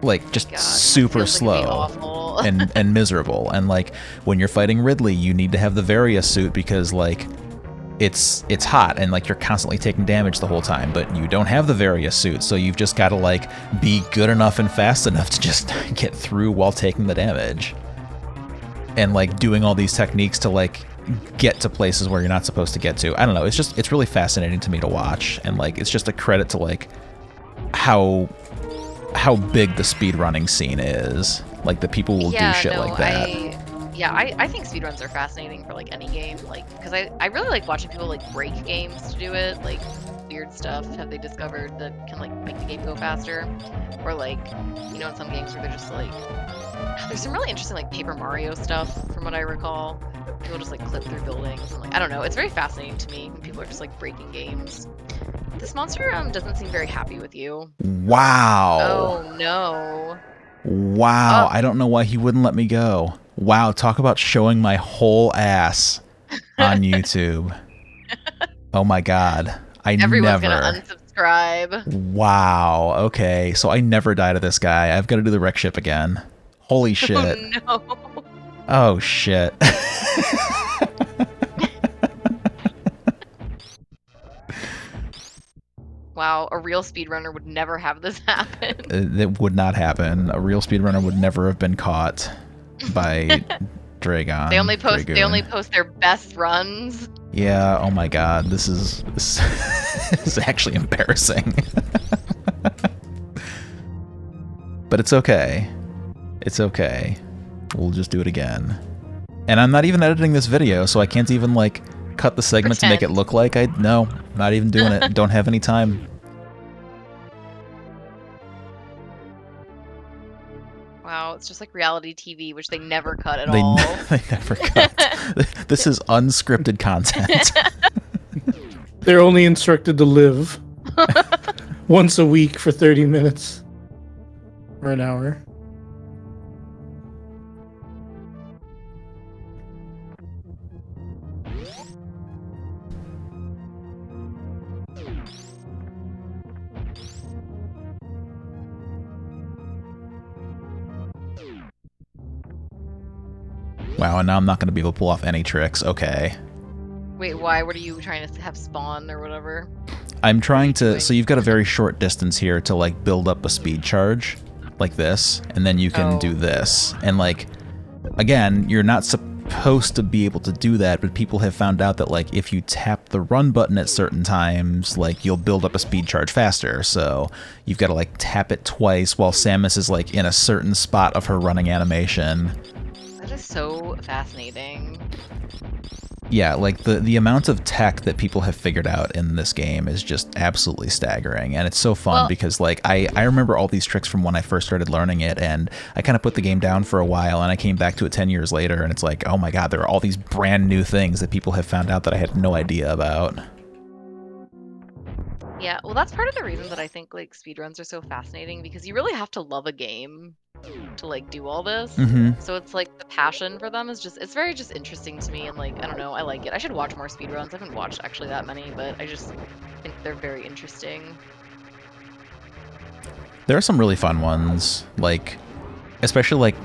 Like just God, super feels like it'd be slow awful. and miserable. And like when you're fighting Ridley, you need to have the Various suit because like it's hot and like you're constantly taking damage the whole time, but you don't have the Various suit, so you've just got to like be good enough and fast enough to just get through while taking the damage. And like doing all these techniques to like get to places where you're not supposed to get to. I don't know, it's really fascinating to me to watch, and like it's just a credit to like how big the speedrunning scene is. Like the people will do shit like that. I think speedruns are fascinating for like any game, like because I really like watching people like break games to do it, like weird stuff have they discovered that can like make the game go faster, or like in some games where they're just like there's some really interesting like Paper Mario stuff from what I recall. People just like clip through buildings and like I don't know, it's very fascinating to me when people are just like breaking games. This monster doesn't seem very happy with you. Wow. Oh no. Wow, Oh. I don't know why he wouldn't let me go. Wow, talk about showing my whole ass on YouTube. Oh my god. Everyone's gonna unsubscribe. Wow, okay. So I never die to this guy. I've got to do the wreck ship again. Holy shit. Oh no. Oh shit. Wow, a real speedrunner would never have this happen. It would not happen. A real speedrunner would never have been caught by Dragon. They only post Dragoon. their best runs. Yeah, oh my god, this is actually embarrassing. But it's okay. It's okay. We'll just do it again. And I'm not even editing this video, so I can't even like cut the segment to make it look like no, not even doing it. Don't have any time. Wow, it's just like reality TV, which they never cut at all. They never cut. This is unscripted content. They're only instructed to live once a week for 30 minutes or an hour. Wow, and now I'm not going to be able to pull off any tricks. Okay. Wait, why? What are you trying to have spawn or whatever? I'm trying to... So you've got a very short distance here to, like, build up a speed charge, like this, and then you can do this. And, like, again, you're not supposed to be able to do that, but people have found out that, like, if you tap the run button at certain times, like, you'll build up a speed charge faster. So you've got to, like, tap it twice while Samus is, like, in a certain spot of her running animation. That is so fascinating. Yeah, like the amount of tech that people have figured out in this game is just absolutely staggering, and it's so fun because like I remember all these tricks from when I first started learning it, and I kind of put the game down for a while, and I came back to it 10 years later, and it's like, oh my god, there are all these brand new things that people have found out that I had no idea about. Yeah, well, that's part of the reason that I think like speedruns are so fascinating, because you really have to love a game to like do all this. So it's like the passion for them is just, it's very just interesting to me, and like I don't know, I like it. I should watch more speedruns. I haven't watched actually that many, but I just think they're very interesting. There are some really fun ones, like especially like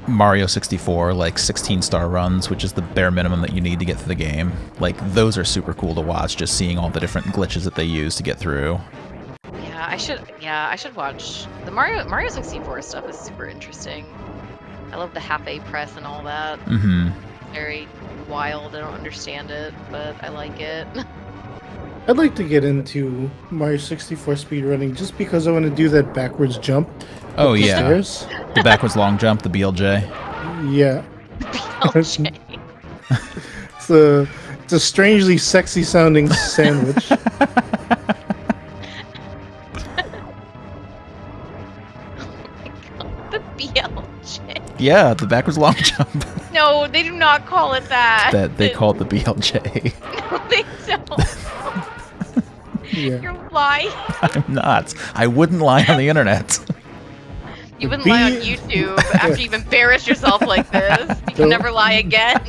Mario 64, like 16-star runs, which is the bare minimum that you need to get through the game. Like those are super cool to watch, just seeing all the different glitches that they use to get through. Yeah, I should watch the Mario 64 stuff is super interesting. I love the half-A press and all that. Very wild. I don't understand it, but I like it. I'd like to get into Mario 64 speedrunning just because I want to do that backwards jump. Oh Up the yeah, stairs. the backwards long jump, the BLJ. Yeah. BLJ. It's a strangely sexy sounding sandwich. The BLJ. Yeah, the backwards long jump. No, they do not call it that. That they call it the BLJ. No, they don't. Yeah. You're lying. I'm not. I wouldn't lie on the internet. You wouldn't lie on B- YouTube after you've embarrassed yourself like this. You can never lie again.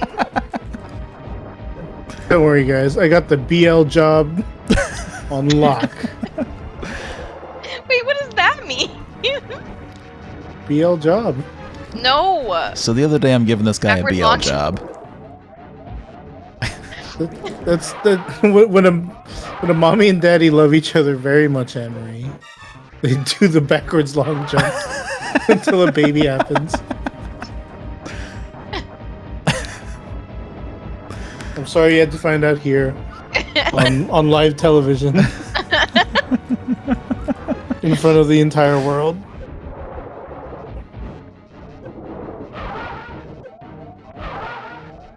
Don't worry, guys. I got the BL job on lock. Wait, what does that mean? BL job. No. So the other day I'm giving this guy Backwards a BL launch. job. That's when a mommy and daddy love each other very much, Anne-Marie. They do the backwards long jump until a baby happens. I'm sorry you had to find out here on live television in front of the entire world.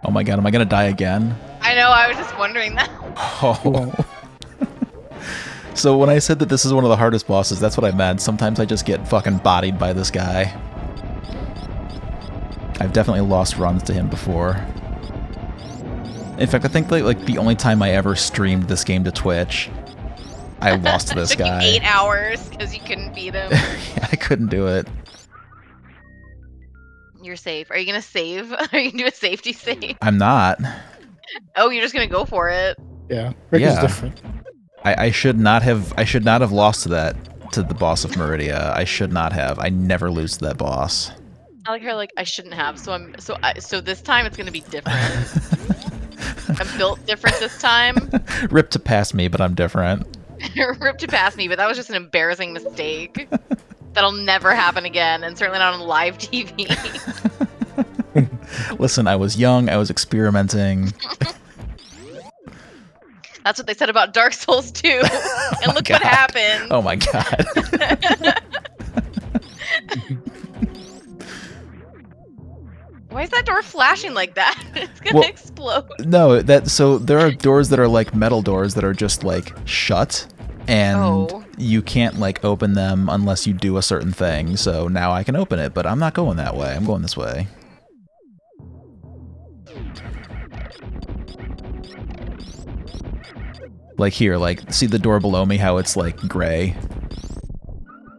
Oh my god, am I gonna die again? I know, I was just wondering that. Oh. So when I said that this is one of the hardest bosses, that's what I meant. Sometimes I just get fucking bodied by this guy. I've definitely lost runs to him before. In fact, I think like the only time I ever streamed this game to Twitch, I lost to this Took guy. you 8 hours because you couldn't beat him. Yeah, I couldn't do it. You're safe. Are you gonna save? Are you gonna do a safety save? I'm not. Oh, you're just gonna go for it. Yeah, Rick is Yeah. different. I should not have lost to the boss of Meridia. I should not have. I never lose to that boss. I like her. Like I shouldn't have. So this time it's gonna be different. I'm built different this time. Rip to pass me, but I'm different. Ripped to pass me, but that was just an embarrassing mistake. That'll never happen again, and certainly not on live TV. Listen, I was young. I was experimenting. That's what they said about Dark Souls 2. And look what God. happened. Oh my god. Why is that door flashing like that? It's gonna Well, explode. No, so there are doors that are like metal doors that are just like shut, and Oh. you can't like open them unless you do a certain thing. So now I can open it, but I'm not going that way. I'm going this way. Like here, like see the door below me, how it's like gray.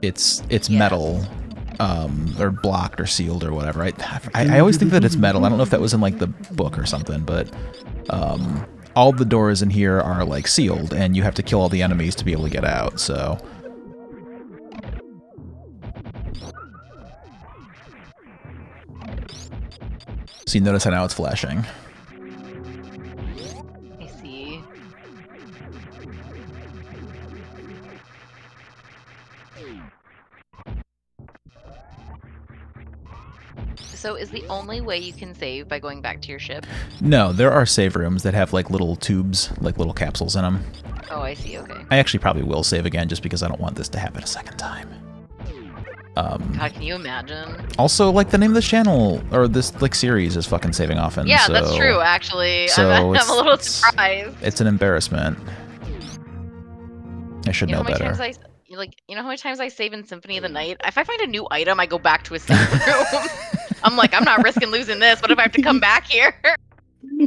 It's Yes. metal, or blocked or sealed or whatever. I always think that it's metal. I don't know if that was in like the book or something, but all the doors in here are like sealed, and you have to kill all the enemies to be able to get out. So you notice how now it's flashing. I see. So is the only way you can save by going back to your ship? No, there are save rooms that have like little tubes, like little capsules in them. Oh, I see. Okay. I actually probably will save again just because I don't want this to happen a second time. God, can you imagine? Also, like the name of this channel or this like series is fucking saving often. Yeah, so, that's true. Actually, so I'm it's- a little it's- surprised. It's an embarrassment. I should You know know how many better. times you know how many times I save in Symphony of the Night? If I find a new item, I go back to a save room. I'm like, I'm not risking losing this. What if I have to come back here?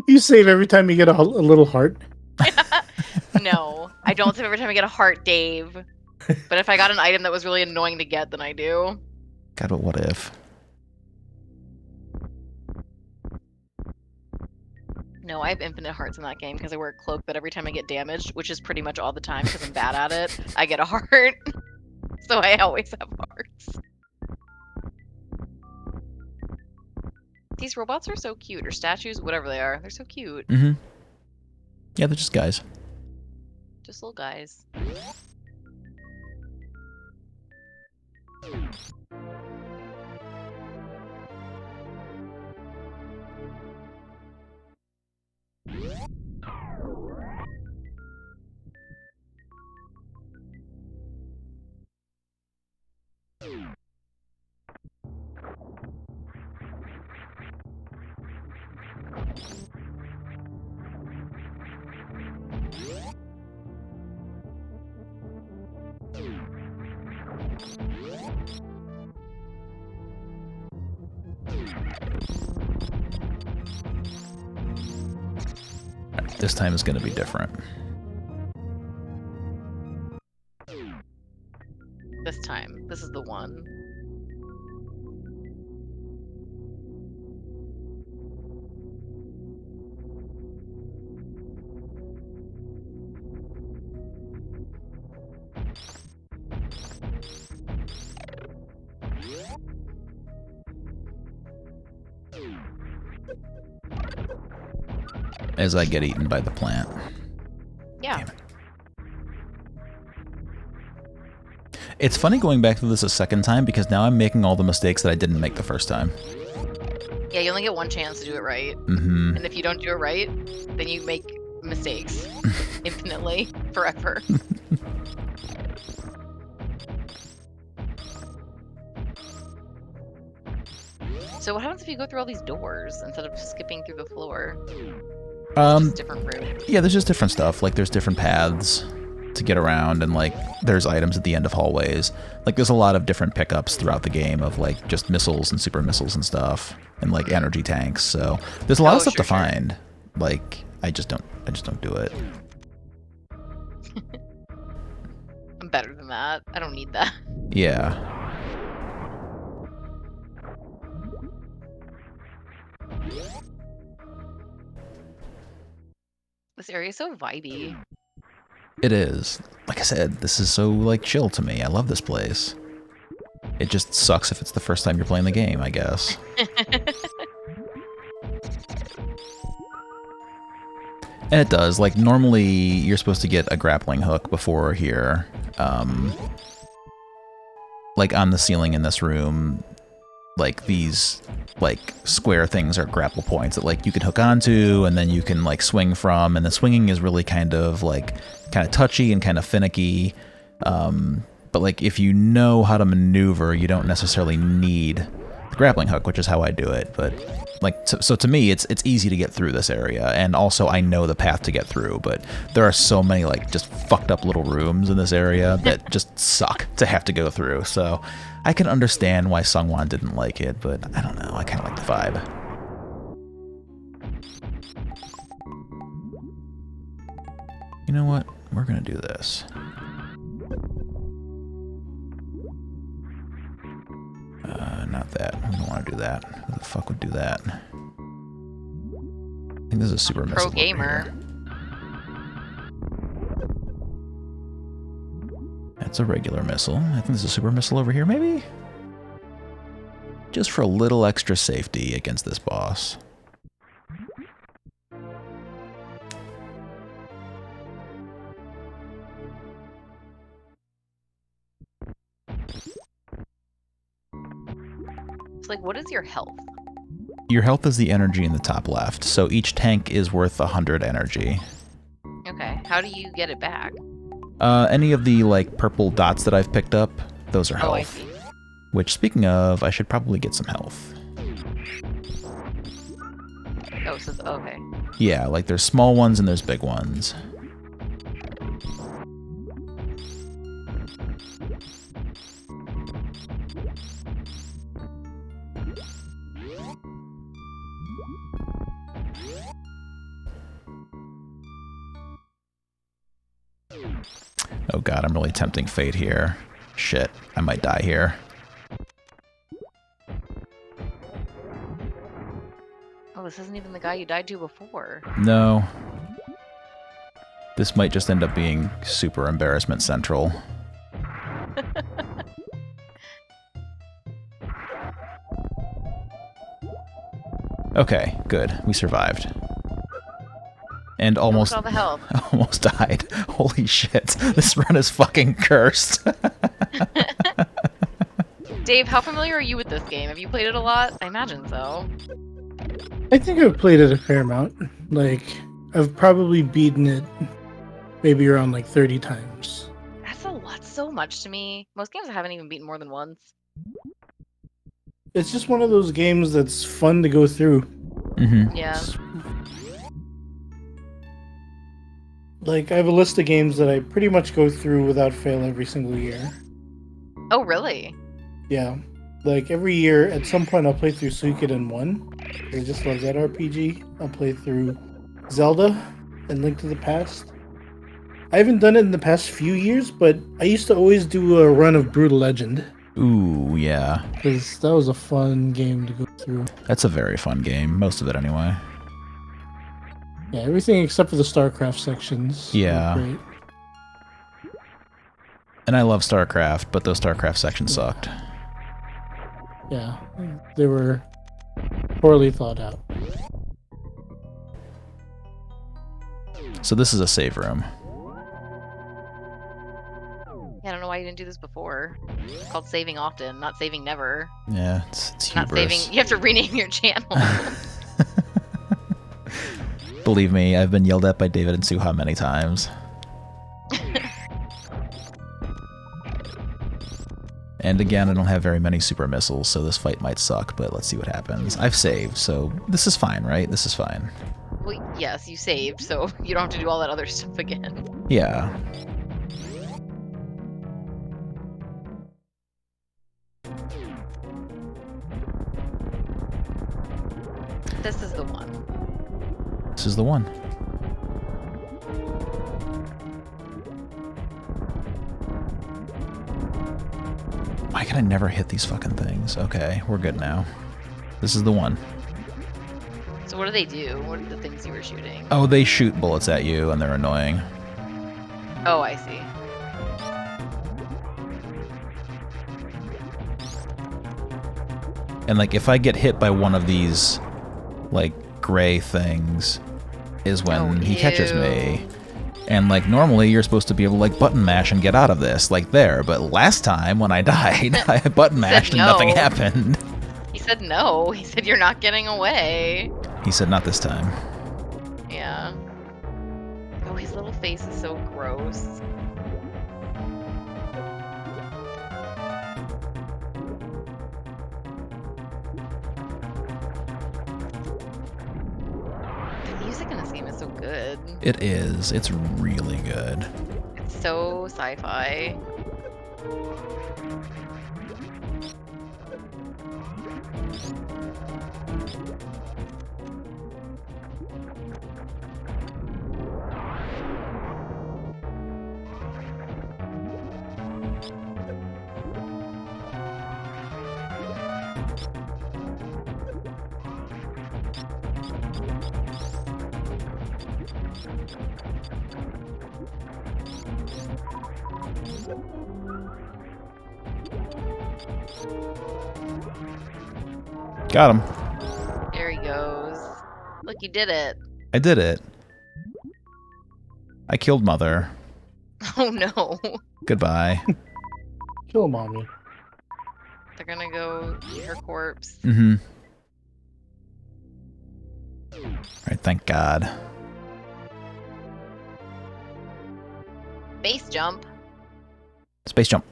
You save every time you get a little heart. No, I don't save every time I get a heart, Dave. But if I got an item that was really annoying to get, then I do. God, but what if? No, I have infinite hearts in that game because I wear a cloak that every time I get damaged, which is pretty much all the time because I'm bad at it, I get a heart. So I always have hearts. These robots are so cute, or statues, whatever they are. They're so cute. Mm-hmm. Yeah, they're just guys. Just little guys. This time is going to be different. This time. This is the one. As I get eaten by the plant. Yeah. Damn it. It's funny going back to this a second time because now I'm making all the mistakes that I didn't make the first time. Yeah, you only get one chance to do it right. Mm-hmm. And if you don't do it right, then you make mistakes infinitely, forever. So what happens if you go through all these doors instead of skipping through the floor? Just different routes. Yeah, there's just different stuff. Like, there's different paths to get around, and, like, there's items at the end of hallways. Like, there's a lot of different pickups throughout the game of, like, just missiles and super missiles and stuff, and, like, energy tanks. So there's a lot of stuff to find. Like, I just don't do it. I'm better than that. I don't need that. Yeah. This area is so vibey. It is. Like I said, this is so, like, chill to me. I love this place. It just sucks if it's the first time you're playing the game, I guess. And it does. Like, normally you're supposed to get a grappling hook before here. Like, on the ceiling in this room, like, these, like, square things are grapple points that, like, you can hook onto, and then you can, like, swing from, and the swinging is really kind of touchy and kind of finicky. But, like, if you know how to maneuver, you don't necessarily need the grappling hook, which is how I do it. But, like, so to me, it's easy to get through this area, and also I know the path to get through, but there are so many, like, just fucked up little rooms in this area that just suck to have to go through, so I can understand why Sungwon didn't like it, but I don't know, I kind of like the vibe. You know what? We're gonna do this. Not that. We don't want to do that. Who the fuck would do that? I think this is a super missile. Pro gamer. That's a regular missile. I think there's a super missile over here, maybe? Just for a little extra safety against this boss. It's like, what is your health? Your health is the energy in the top left, so each tank is worth 100 energy. Okay, how do you get it back? Any of the, like, purple dots that I've picked up, those are Oh, I health. see. Which, speaking of, I should probably get some health. Oh, so okay. Yeah, like, there's small ones and there's big ones. Oh god, I'm really tempting fate here. Shit, I might die here. Oh, this isn't even the guy you died to before. No. This might just end up being super embarrassment central. Okay, good. We survived. And almost, Look at all the health. almost died. Holy shit. This run is fucking cursed. Dave, how familiar are you with this game? Have you played it a lot? I imagine so. I think I've played it a fair amount. Like, I've probably beaten it maybe around like 30 times. That's a lot, so much to me. Most games I haven't even beaten more than once. It's just one of those games that's fun to go through. Mm-hmm. Yeah. Like, I have a list of games that I pretty much go through without fail every single year. Oh, really? Yeah. Like every year, at some point, I'll play through Suikoden 1. I just love that RPG. I'll play through Zelda and Link to the Past. I haven't done it in the past few years, but I used to always do a run of Brutal Legend. Ooh, yeah. Because that was a fun game to go through. That's a very fun game. Most of it, anyway. Yeah, everything except for the StarCraft sections. Yeah. Great. And I love StarCraft, but those StarCraft sections sucked. Yeah, they were poorly thought out. So this is a save room. Yeah, I don't know why you didn't do this before. It's called saving often, not saving never. Yeah, it's Not hubris. saving. You have to rename your channel. Believe me, I've been yelled at by David and Suha many times. And again, I don't have very many super missiles, so this fight might suck, but let's see what happens. I've saved, so this is fine, right? This is fine. Well, yes, you saved, so you don't have to do all that other stuff again. Yeah. This is the one. This is the one. Why can I never hit these fucking things? Okay, we're good now. This is the one. So what do they do? What are the things you were shooting? Oh, they shoot bullets at you, and they're annoying. Oh, I see. And, like, if I get hit by one of these, like, gray things, is when Oh, he catches ew. me. And, like, normally you're supposed to be able to, like, button mash and get out of this, like there. But last time, when I died, I button mashed and nothing no. happened. He said no. He said you're not getting away. He said, not this time. Yeah. Oh, his little face is so gross. The music in this game is so good. It is. It's really good. It's so sci-fi. Got him. There he goes. Look, you did it. I did it. I killed Mother. Oh no. Goodbye. Kill mommy. They're gonna go eat her corpse. Mm-hmm. Alright, thank God. Base jump. Space jump.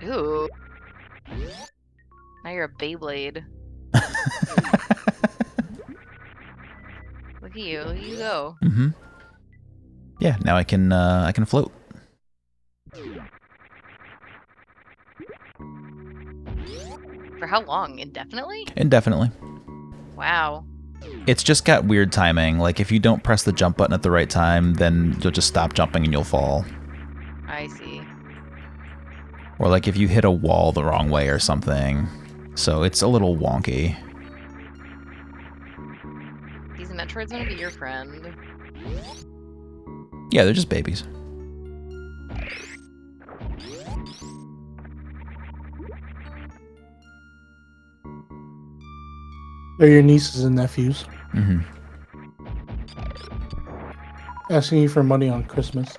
Ooh. Now you're a Beyblade. Look at you. Look at you go. Mm-hmm. Yeah, now I can float. For how long? Indefinitely? Indefinitely. Wow. It's just got weird timing. Like, if you don't press the jump button at the right time, then you'll just stop jumping and you'll fall. I see. Or, like, if you hit a wall the wrong way or something. So it's a little wonky. These Metroids want to be your friend. Yeah, they're just babies. They're your nieces and nephews Mm-hmm. asking you for money on Christmas.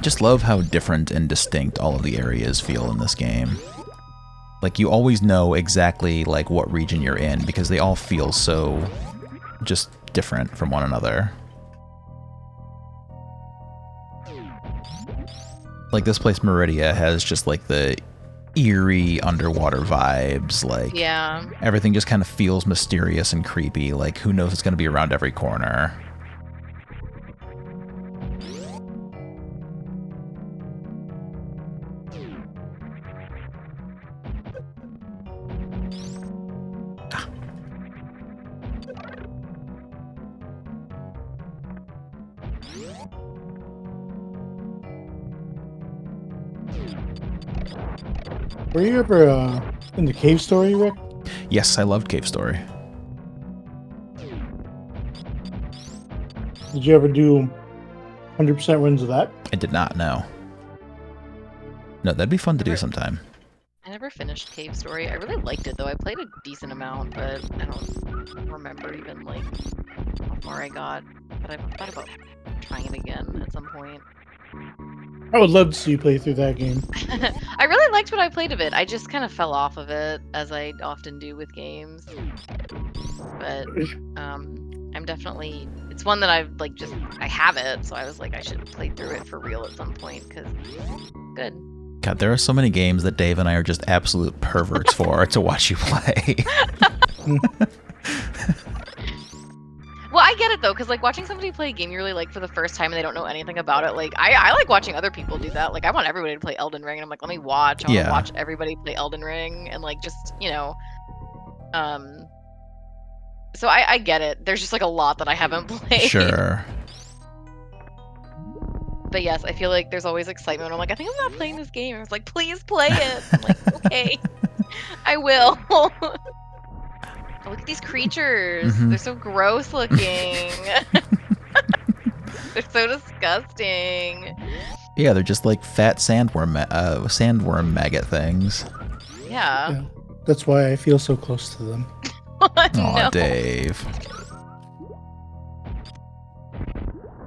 Just love how different and distinct all of the areas feel in this game. Like, you always know exactly, like, what region you're in, because they all feel so just different from one another. Like, this place, Meridia, has just, like, the eerie underwater vibes. Like Yeah. everything just kind of feels mysterious and creepy. Like who knows it's going to be around every corner. Were you ever in the cave story, Rick? Yes, I loved Cave Story. Did you ever do 100% runs of that? I did not know. No, that'd be fun to do sometime. I never finished Cave Story. I really liked it though. I played a decent amount, but I don't remember even like how far I got. But I've thought about trying it again at some point. I would love to see you play through that game. I really liked what I played of it. I just kind of fell off of it, as I often do with games. But I'm definitely. It's one that I've like just. I have it, so I was like, I should play through it for real at some point because good. God, there are so many games that Dave and I are just absolute perverts for to watch you play. Well, I get it though, because like watching somebody play a game you really like for the first time and they don't know anything about it. Like I like watching other people do that. Like I want everybody to play Elden Ring, and I'm like, let me watch. I want to watch everybody play Elden Ring, and like just So I get it. There's just like a lot that I haven't played. Sure. But yes, I feel like there's always excitement when I'm like, I think I'm not playing this game. I was like, please play it. I'm like, okay, I will. Oh, look at these creatures. Mhm. They're so gross looking. They're so disgusting. Yeah, they're just like fat sandworm maggot things. Yeah. Yeah. That's why I feel so close to them. Aw, No. Dave.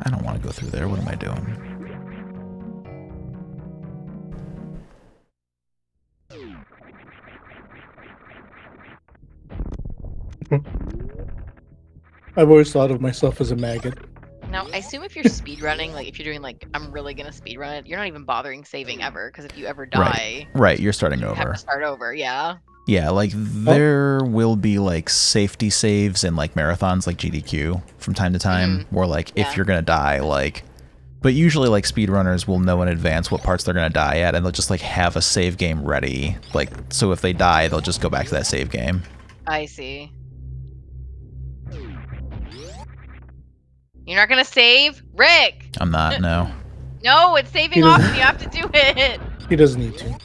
I don't want to go through there. What am I doing? I've always thought of myself as a maggot. Now, I assume if you're speedrunning, like if you're doing like, I'm really gonna speedrun it, you're not even bothering saving ever, because if you ever die, Right, you're starting you have over. to start over, yeah. Yeah, like there will be like safety saves in like marathons like GDQ from time to time, where like if you're gonna die, like, but usually like speedrunners will know in advance what parts they're gonna die at, and they'll just like have a save game ready, like so if they die, they'll just go back to that save game. I see. You're not gonna save? Rick! I'm not, no. No, it's saving off and you have to do it! He doesn't need to.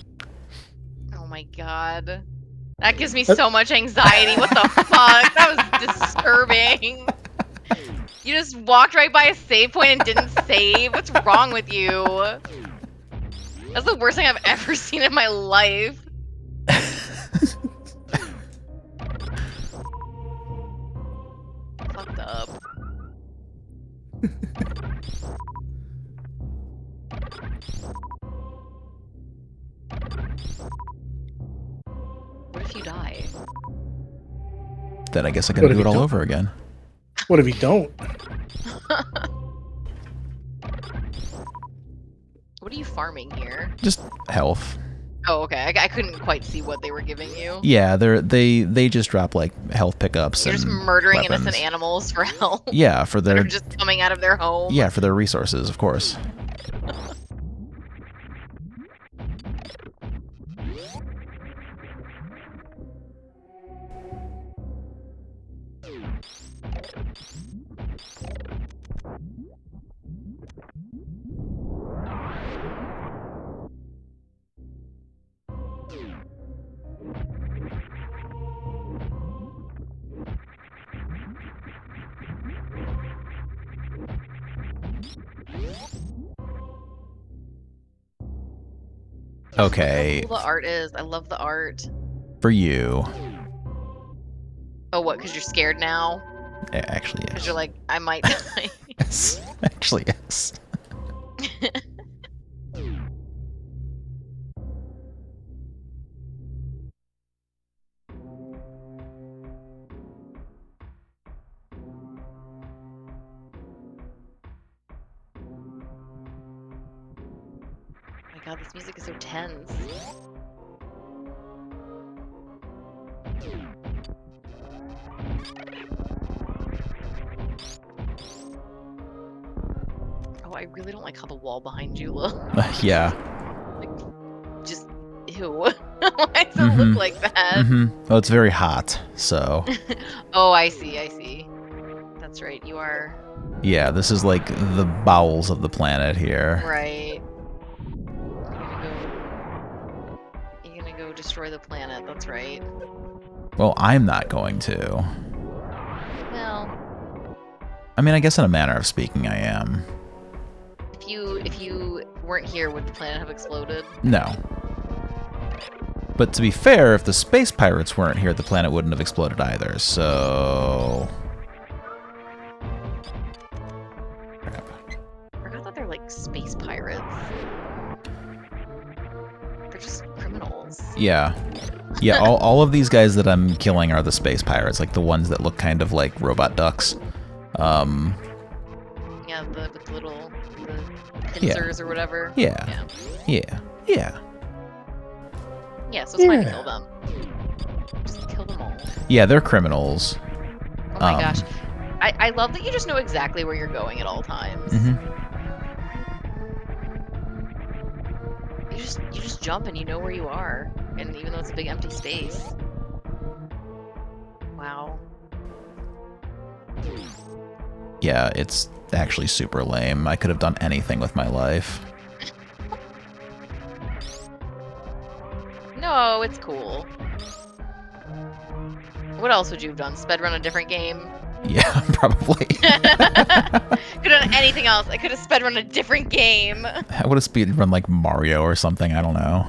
Oh my god. That gives me so much anxiety. What the fuck? That was disturbing. You just walked right by a save point and didn't save? What's wrong with you? That's the worst thing I've ever seen in my life. Fucked up. What if you die? Then I guess I gotta What if do it you all don't? over again. What if you don't? What are you farming here? Just health. Oh, okay. I couldn't quite see what they were giving you. Yeah, they just drop like health pickups. You're and just murdering weapons. innocent animals for help. Yeah, for That their are just coming out of their home. yeah, for their resources, of course. Okay, How cool the art is. I love the art. for you. Oh, what? Because you're scared now? Actually, yes. Because you're like, I might die. Yes. Actually, yes. Oh my god, this music is so tense. Oh, I really don't like how the wall behind you looks. Yeah. Like, just ew. Why does it look like that? Well, it's very hot, so. Oh, I see. I see. That's right. You are Yeah, this is like the bowels of the planet here. right. You're gonna go destroy the planet. That's right. Well, I'm not going to. Well, I mean, I guess in a manner of speaking, I am. if you weren't here, would the planet have exploded? No. But to be fair, if the space pirates weren't here, the planet wouldn't have exploded either, so... Crap. I forgot that they're like space pirates. They're just criminals. Yeah. Yeah, all of these guys that I'm killing are the space pirates, like the ones that look kind of like robot ducks. Yeah, with the little pincers or whatever. Yeah. Yeah. Yeah. Yeah, so it's fine to kill them. Just kill them all. Yeah, they're criminals. Oh my gosh. I love that you just know exactly where you're going at all times. You just jump and you know where you are. And even though it's a big empty space. Wow. Yeah, it's actually super lame. I could have done anything with my life. No, it's cool. What else would you have done? Sped run a different game? Yeah, probably. Could have done anything else. I could have sped run a different game. I would have speed run like Mario or something, I don't know.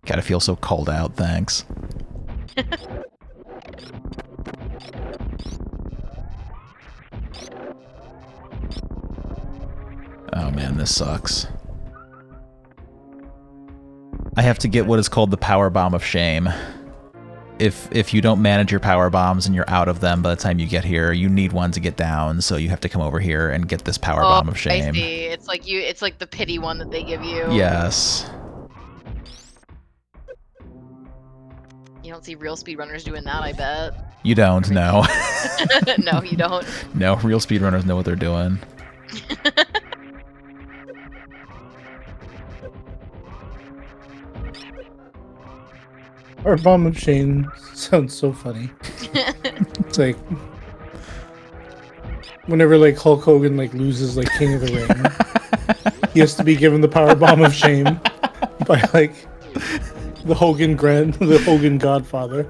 Gotta feel so called out, thanks. Oh man, this sucks. I have to get what is called the power bomb of shame. If you don't manage your power bombs and you're out of them by the time you get here, you need one to get down, so you have to come over here and get this power bomb of shame. I see. It's like the pity one that they give you. Yes. You don't see real speedrunners doing that, I bet. You don't, no. No, you don't. No, real speedrunners know what they're doing. Our bomb of shame sounds so funny. It's like whenever like Hulk Hogan like loses like King of the Ring, he has to be given the power bomb of shame by like the Hogan Godfather.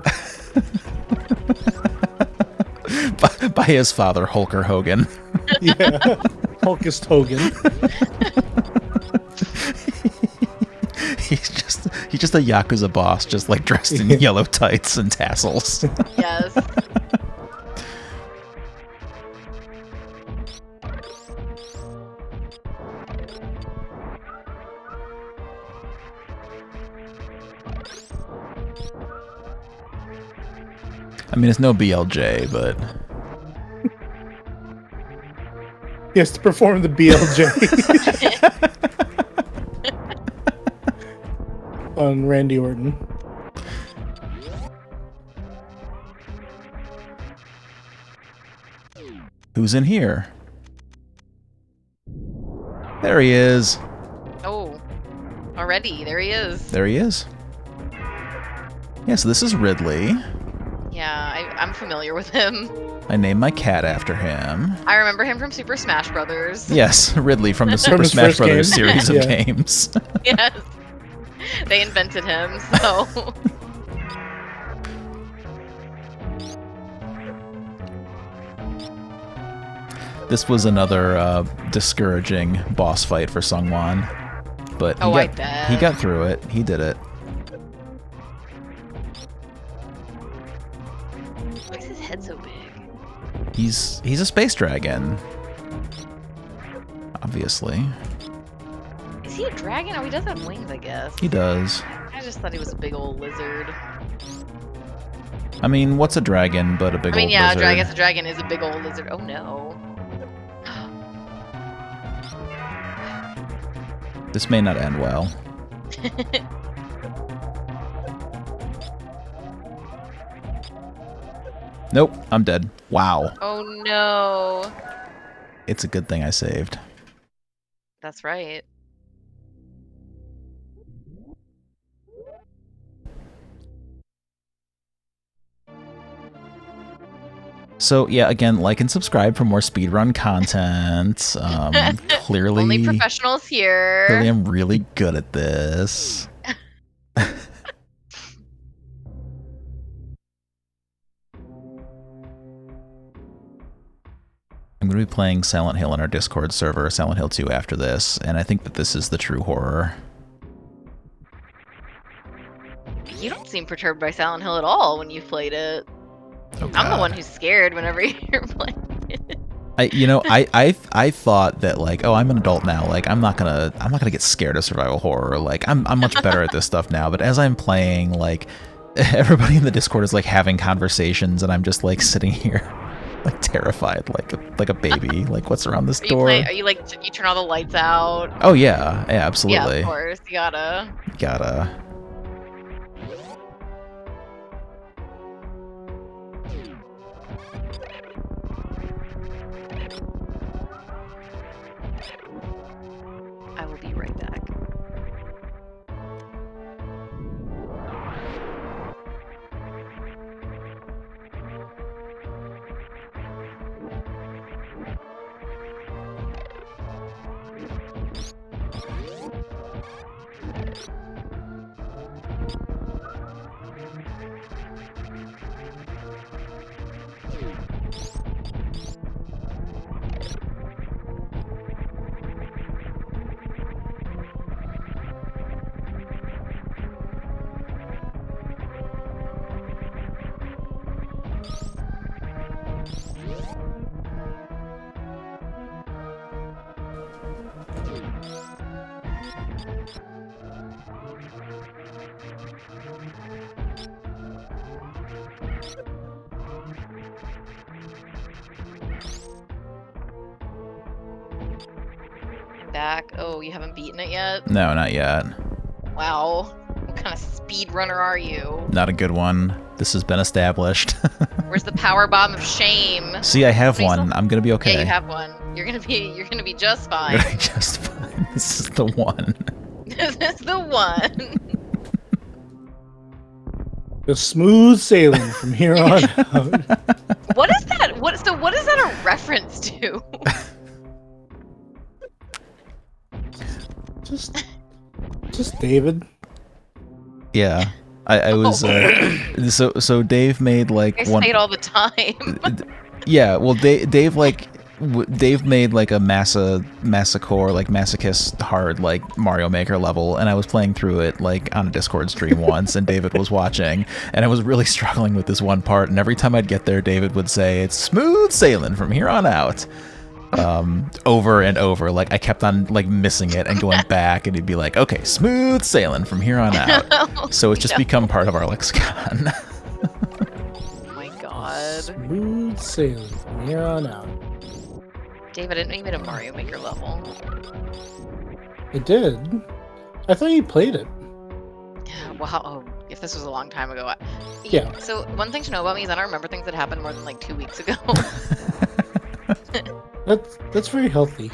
By his father, Hulker Hogan. Yeah, Hulkist Hogan. He's just a Yakuza boss, just like dressed in yellow tights and tassels. Yes. I mean, it's no BLJ, but... He has to perform the BLJ. On Randy Orton. Who's in here? There he is. Oh. Already, there he is. There he is. Yeah, so this is Ridley. Yeah, I'm familiar with him. I named my cat after him. I remember him from Super Smash Brothers. Yes, Ridley from the Super his Smash first Brothers game. series of Yeah. games. Yes. They invented him, so... This was another discouraging boss fight for Sungwon. But I bet. he got through it. He did it. Why is his head so big? He's a space dragon. Obviously. Is he a dragon? Oh, he does have wings, I guess. He does. I just thought he was a big old lizard. I mean, what's a dragon but a big old yeah, lizard? I guess a dragon is a big old lizard. Oh no. This may not end well. Nope, I'm dead. Wow. Oh no. It's a good thing I saved. That's right. So yeah, again, like and subscribe for more speedrun content. Clearly, Only professionals here. Clearly, I'm really good at this. I'm going to be playing Silent Hill on our Discord server, Silent Hill 2, after this, and I think that this is the true horror. You don't seem perturbed by Silent Hill at all when you've played it. Oh, I'm the one who's scared whenever you're playing it. I thought that, like, oh, I'm an adult now, like I'm not gonna get scared of survival horror, like I'm much better at this stuff now. But as I'm playing, like, everybody in the Discord is like having conversations, and I'm just like sitting here, like terrified, like a baby. Like, what's around this door? Are you like, you turn all the lights out? Oh yeah, absolutely. Yeah, of course, you gotta. I will be right back. Back. Oh, you haven't beaten it yet? No, not yet. Wow. What kind of speedrunner are you? Not a good one. This has been established. Where's the power bomb of shame? See, I have one. I'm gonna be okay. Yeah, you have one. You're gonna be just fine. Just fine. This is the one. This is the one. The smooth sailing from here on out. What is that? What is that a reference to? Just David. Yeah, I was. So Dave made like I say it all the time. Yeah, well, Dave made like a masochore, like masochist hard, like Mario Maker level, and I was playing through it like on a Discord stream once, and David was watching, and I was really struggling with this one part, and every time I'd get there, David would say, "It's smooth sailing from here on out." Over and over, like I kept on like missing it and going back, and he'd be like, "Okay, smooth sailing from here on out." So it's just become part of our lexicon. Oh my god. Smooth sailing from here on out. Dave, I didn't know you made a Mario Maker level. I did. I thought you played it. Wow. Oh, if this was a long time ago. Yeah. So one thing to know about me is I don't remember things that happened more than like 2 weeks ago. That's very healthy.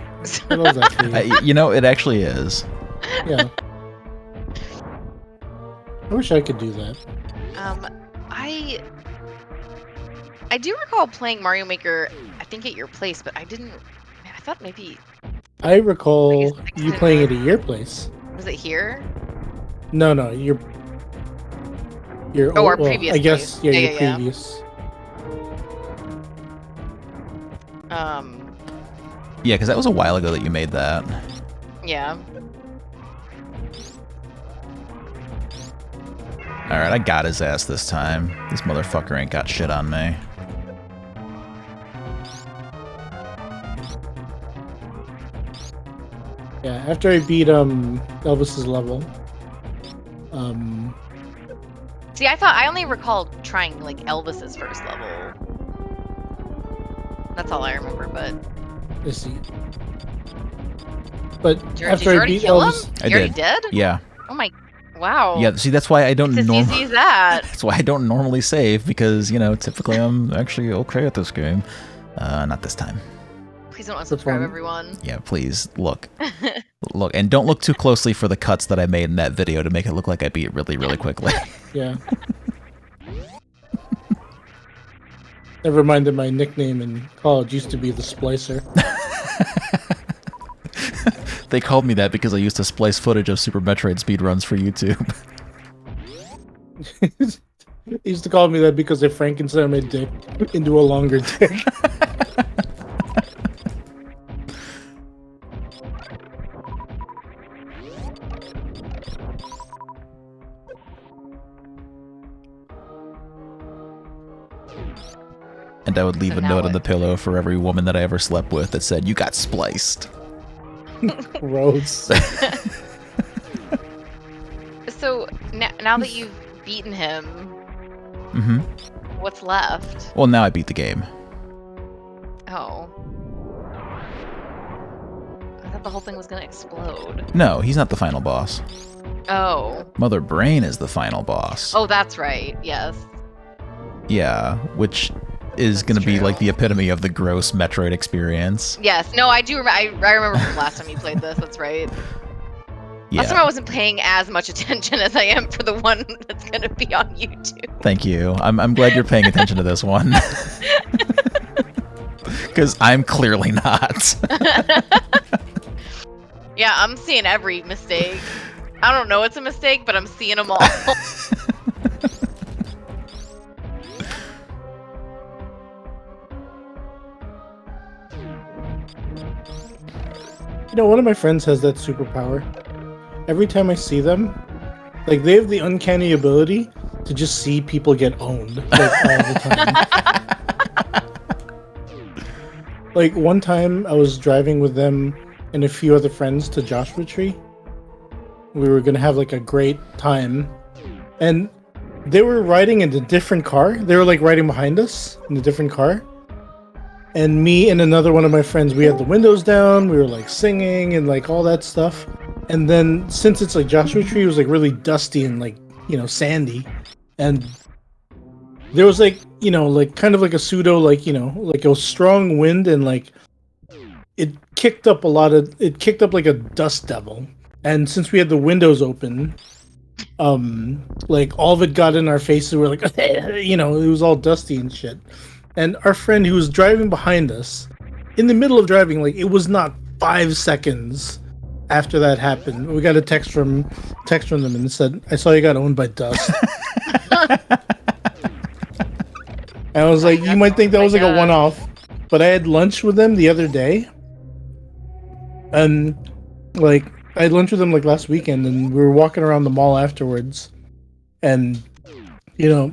I love that for you. You know, it actually is. Yeah. I wish I could do that. I do recall playing Mario Maker, I think at your place, but I didn't. I thought maybe. I recall I you playing it at your place. Was it here? No, your Oh, our well, previous I guess place. yeah, Yeah, your yeah. previous. Yeah, because that was a while ago that you made that. Yeah. Alright, I got his ass this time. This motherfucker ain't got shit on me. Yeah, after I beat Elvis's level. See, I only recall trying like Elvis's first level. That's all I remember, but Let's see. But Did you after I already beat kill him? Elvis, I You already did. did? Yeah. Oh my, wow. Yeah, see, that's why I don't It's as easy as that. That's why I don't normally save, because, you know, typically I'm actually okay at this game. Not this time. Please don't unsubscribe, Perform- everyone. Yeah, please, look. Look, and don't look too closely for the cuts that I made in that video to make it look like I beat it really, really quickly. yeah. Never mind that my nickname in college used to be the Splicer. They called me that because I used to splice footage of Super Metroid speedruns for YouTube. They used to call me that because they Frankenstein my dick into a longer dick. And I would leave So a now note on what? the pillow for every woman that I ever slept with that said, "You got spliced." Gross. So now that you've beaten him, Mm-hmm. what's left? Well, now I beat the game. Oh. I thought the whole thing was gonna explode. No, he's not the final boss. Oh. Mother Brain is the final boss. Oh, that's right. Yes. Yeah, which is That's going to be true. like the epitome of the gross Metroid experience. Yes. No, I do. I remember from last time you played this. That's right. Last time I Yeah, wasn't paying as much attention as I am for the one that's gonna be on YouTube. thank you. I'm glad you're paying attention to this one. Because I'm clearly not. Yeah, I'm seeing every mistake. I don't know it's a mistake, but I'm seeing them all. You know, one of my friends has that superpower. Every time I see them, like they have the uncanny ability to just see people get owned like all the time. Like one time I was driving with them and a few other friends to Joshua Tree. We were gonna have like a great time. And they were riding in a different car. They were like riding behind us in a different car. And me and another one of my friends, we had the windows down, we were like singing and like all that stuff. And then since it's like Joshua Tree, it was like really dusty and like, you know, sandy. And there was like, you know, like kind of like a pseudo, like, you know, like a strong wind and like it kicked up like a dust devil. And since we had the windows open, like all of it got in our faces. We're like, you know, it was all dusty and shit. And our friend who was driving behind us, in the middle of driving, like it was not 5 seconds after that happened, we got a text from them and it said, "I saw you got owned by dust." And I was like, you might think that was like a one-off, but I had lunch with them the other day, and like I had lunch with them like last weekend, and we were walking around the mall afterwards, and you know,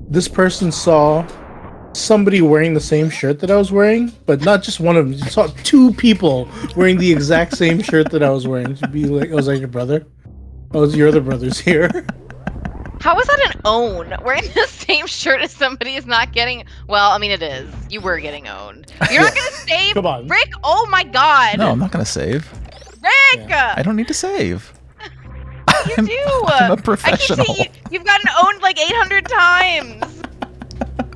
this person saw somebody wearing the same shirt that I was wearing, but not just one of them. You saw two people wearing the exact same shirt that I was wearing. To be like, I was like, your brother? Oh, your other brother's here. How is that an own? Wearing the same shirt as somebody is not getting. Well, I mean, it is. You were getting owned. You're not gonna save, Come on. Rick. Oh my God, No, I'm not going to save. Rick. Yeah. I don't need to save. You I'm- do. I'm a I keep professional. seeing you've gotten owned like 800 times.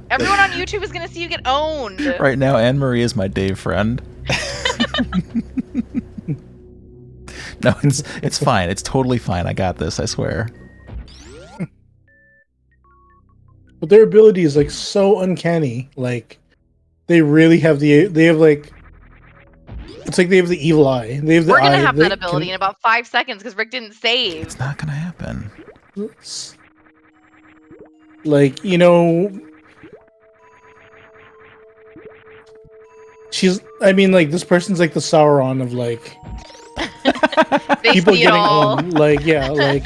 Everyone on YouTube is gonna see you get owned. Right now, Anne Marie is my Dave friend. No, it's fine. It's totally fine. I got this. I swear. But their ability is like so uncanny. Like they really have like it's like they have the evil eye. They have the We're gonna eye have that that ability in about 5 seconds because Rick didn't save. It's not gonna happen. like, you know, like this person's like the Sauron of like They people see it getting all. owned. Like, yeah, like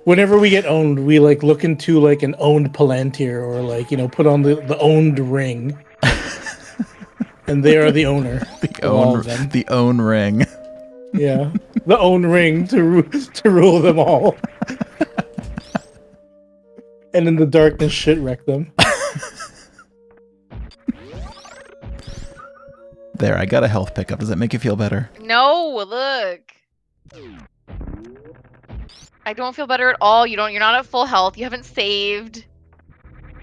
whenever we get owned, we like look into like an owned Palantir or like, you know, put on the owned ring. And they are the owner of all of them. The own ring. Yeah, the own ring to rule them all. And in the darkness, shit wreck them. There, I got a health pickup. Does that make you feel better? No, look. I don't feel better at all. You're not at full health. You haven't saved.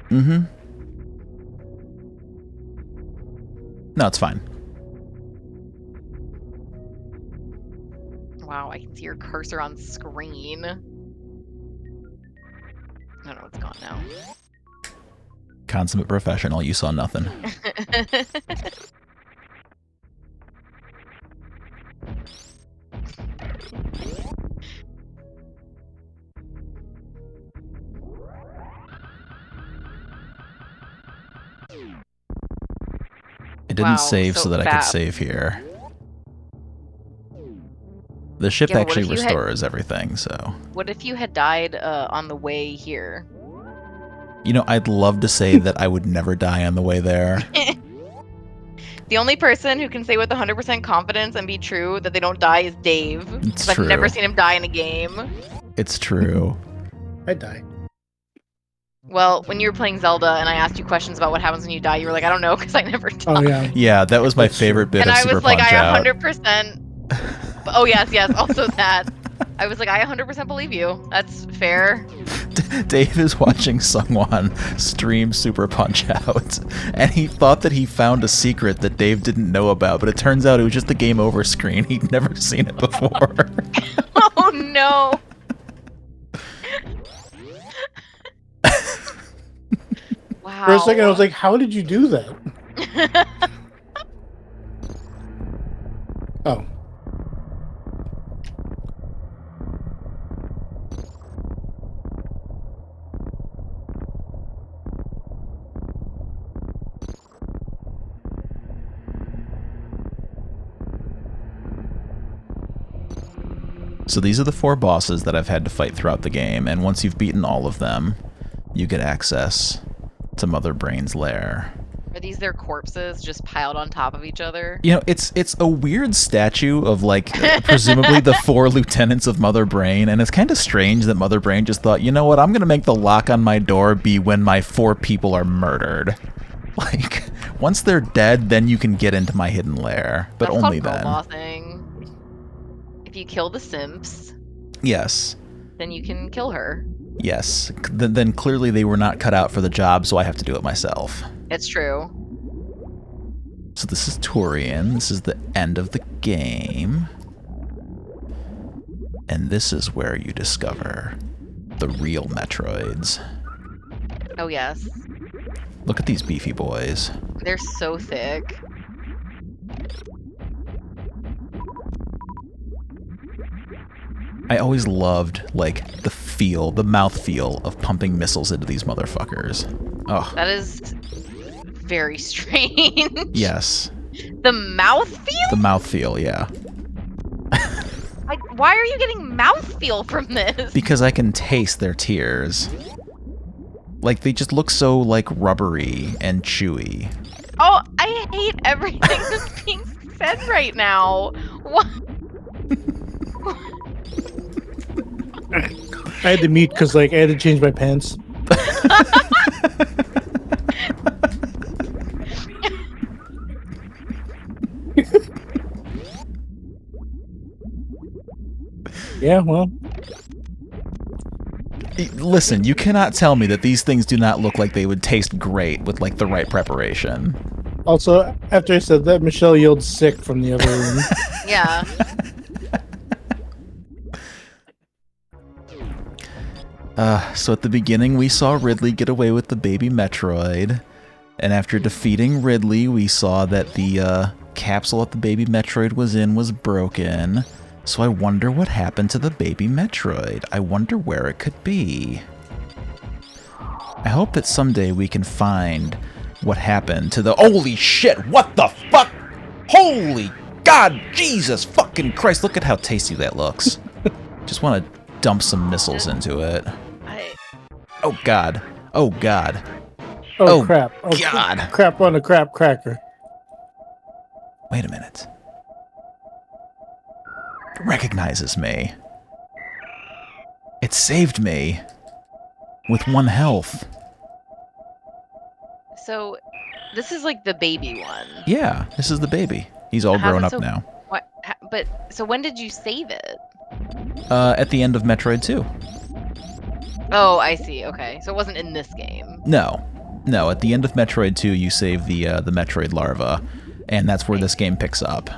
Mm-hmm. No, it's fine. Wow, I can see your cursor on screen. I don't know, it's gone now. Consummate professional, you saw nothing. It didn't Wow, save so so that I bad. could save here. The ship Yeah, but what actually if you had- restores everything, so... What if you had died on the way here? You know, I'd love to say that I would never die on the way there. The only person who can say with 100% confidence and be true that they don't die is Dave. It's 'Cause I've never true. seen him die in a game. It's true. I die. Well, when you were playing Zelda and I asked you questions about what happens when you die, you were like, I don't know, because I never die. Oh yeah. Yeah, that was my That's true. favorite bit And of I Super was like, Punch I Out. 100%. Oh, yes, also that. I was like, I 100% believe you. That's fair. Dave is watching Sungwon stream Super Punch Out, and he thought that he found a secret that Dave didn't know about, but it turns out it was just the game over screen. He'd never seen it before. Oh, no. Wow. For a second, I was like, "How did you do that?" Oh, So these are the 4 bosses that I've had to fight throughout the game, and once you've beaten all of them, you get access to Mother Brain's lair. Are these their corpses just piled on top of each other? You know, it's a weird statue of, like, presumably the 4 lieutenants of Mother Brain, and it's kind of strange that Mother Brain just thought, you know what, I'm going to make the lock on my door be when my 4 people are murdered. Like, once they're dead, then you can get into my hidden lair, but That's only called then. girl-bossing. If you kill the simps, Yes. then you can kill her. Yes. Then clearly they were not cut out for the job, so I have to do it myself. It's true. So this is Turian. This is the end of the game. And this is where you discover the real Metroids. Oh, yes. Look at these beefy boys. They're so thick. I always loved, like, the mouthfeel of pumping missiles into these motherfuckers. Oh, That is very strange. yes. The mouthfeel? The mouthfeel, yeah. Why are you getting mouthfeel from this? Because I can taste their tears. Like, they just look so, like, rubbery and chewy. Oh, I hate everything that's being said right now. What? I had to mute because like I had to change my pants. Yeah, well, Listen, you cannot tell me that these things do not look like they would taste great with, like, the right preparation. also after I said that, Michelle yelled sick from the other room. Yeah. So at the beginning, we saw Ridley get away with the baby Metroid. And after defeating Ridley, we saw that the capsule that the baby Metroid was in was broken. So I wonder what happened to the baby Metroid. I wonder where it could be. I hope that someday we can find what happened to the... Holy shit! What the fuck? Holy God! Jesus fucking Christ! Look at how tasty that looks. Just want to dump some missiles into it. Oh God. Oh God. Oh, Oh, crap. Oh, God. Crap on a crap cracker. Wait a minute. It recognizes me. It saved me. With 1 health. So, This is like the baby one. Yeah, this is the baby. He's all How's grown it up so? now. What? But so when did you save it? At the end of Metroid 2. Oh, I see. Okay, so it wasn't in this game. No. No, at the end of Metroid 2, you save the Metroid larva, and that's where this game picks up.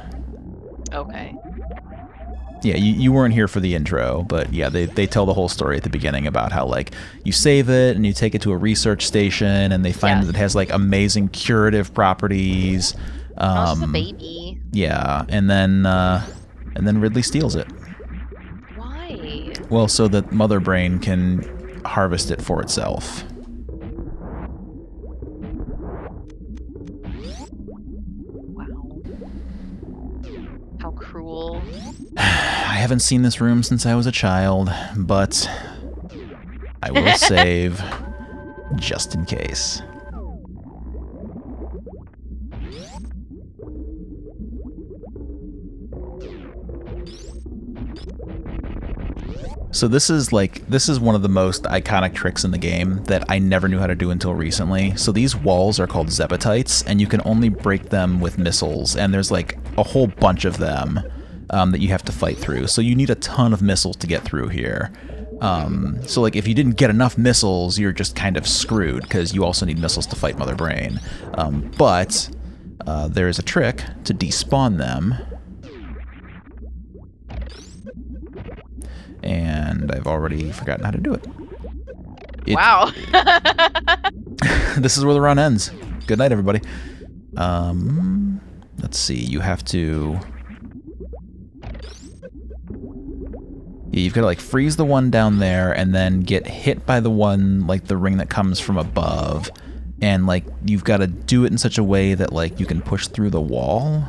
Okay. Yeah, you weren't here for the intro, but yeah, they tell the whole story at the beginning about how, like, you save it and you take it to a research station and they find that it has, like, amazing curative properties. Oh, it's just a baby. Yeah, and then Ridley steals it. Why? Well, so that Mother Brain can harvest it for itself. Wow. How cruel. I haven't seen this room since I was a child, but I will save just in case. So this is one of the most iconic tricks in the game that I never knew how to do until recently. So these walls are called Zepatites, and you can only break them with missiles, and there's like a whole bunch of them that you have to fight through. So you need a ton of missiles to get through here. So like if you didn't get enough missiles, you're just kind of screwed, because you also need missiles to fight Mother Brain. But there is a trick to despawn them. And I've already forgotten how to do it. Wow. This is where the run ends. Good night, everybody. Let's see. You have to... Yeah, you've got to, like, freeze the one down there and then get hit by the one, like, the ring that comes from above. And, like, you've got to do it in such a way that, like, you can push through the wall.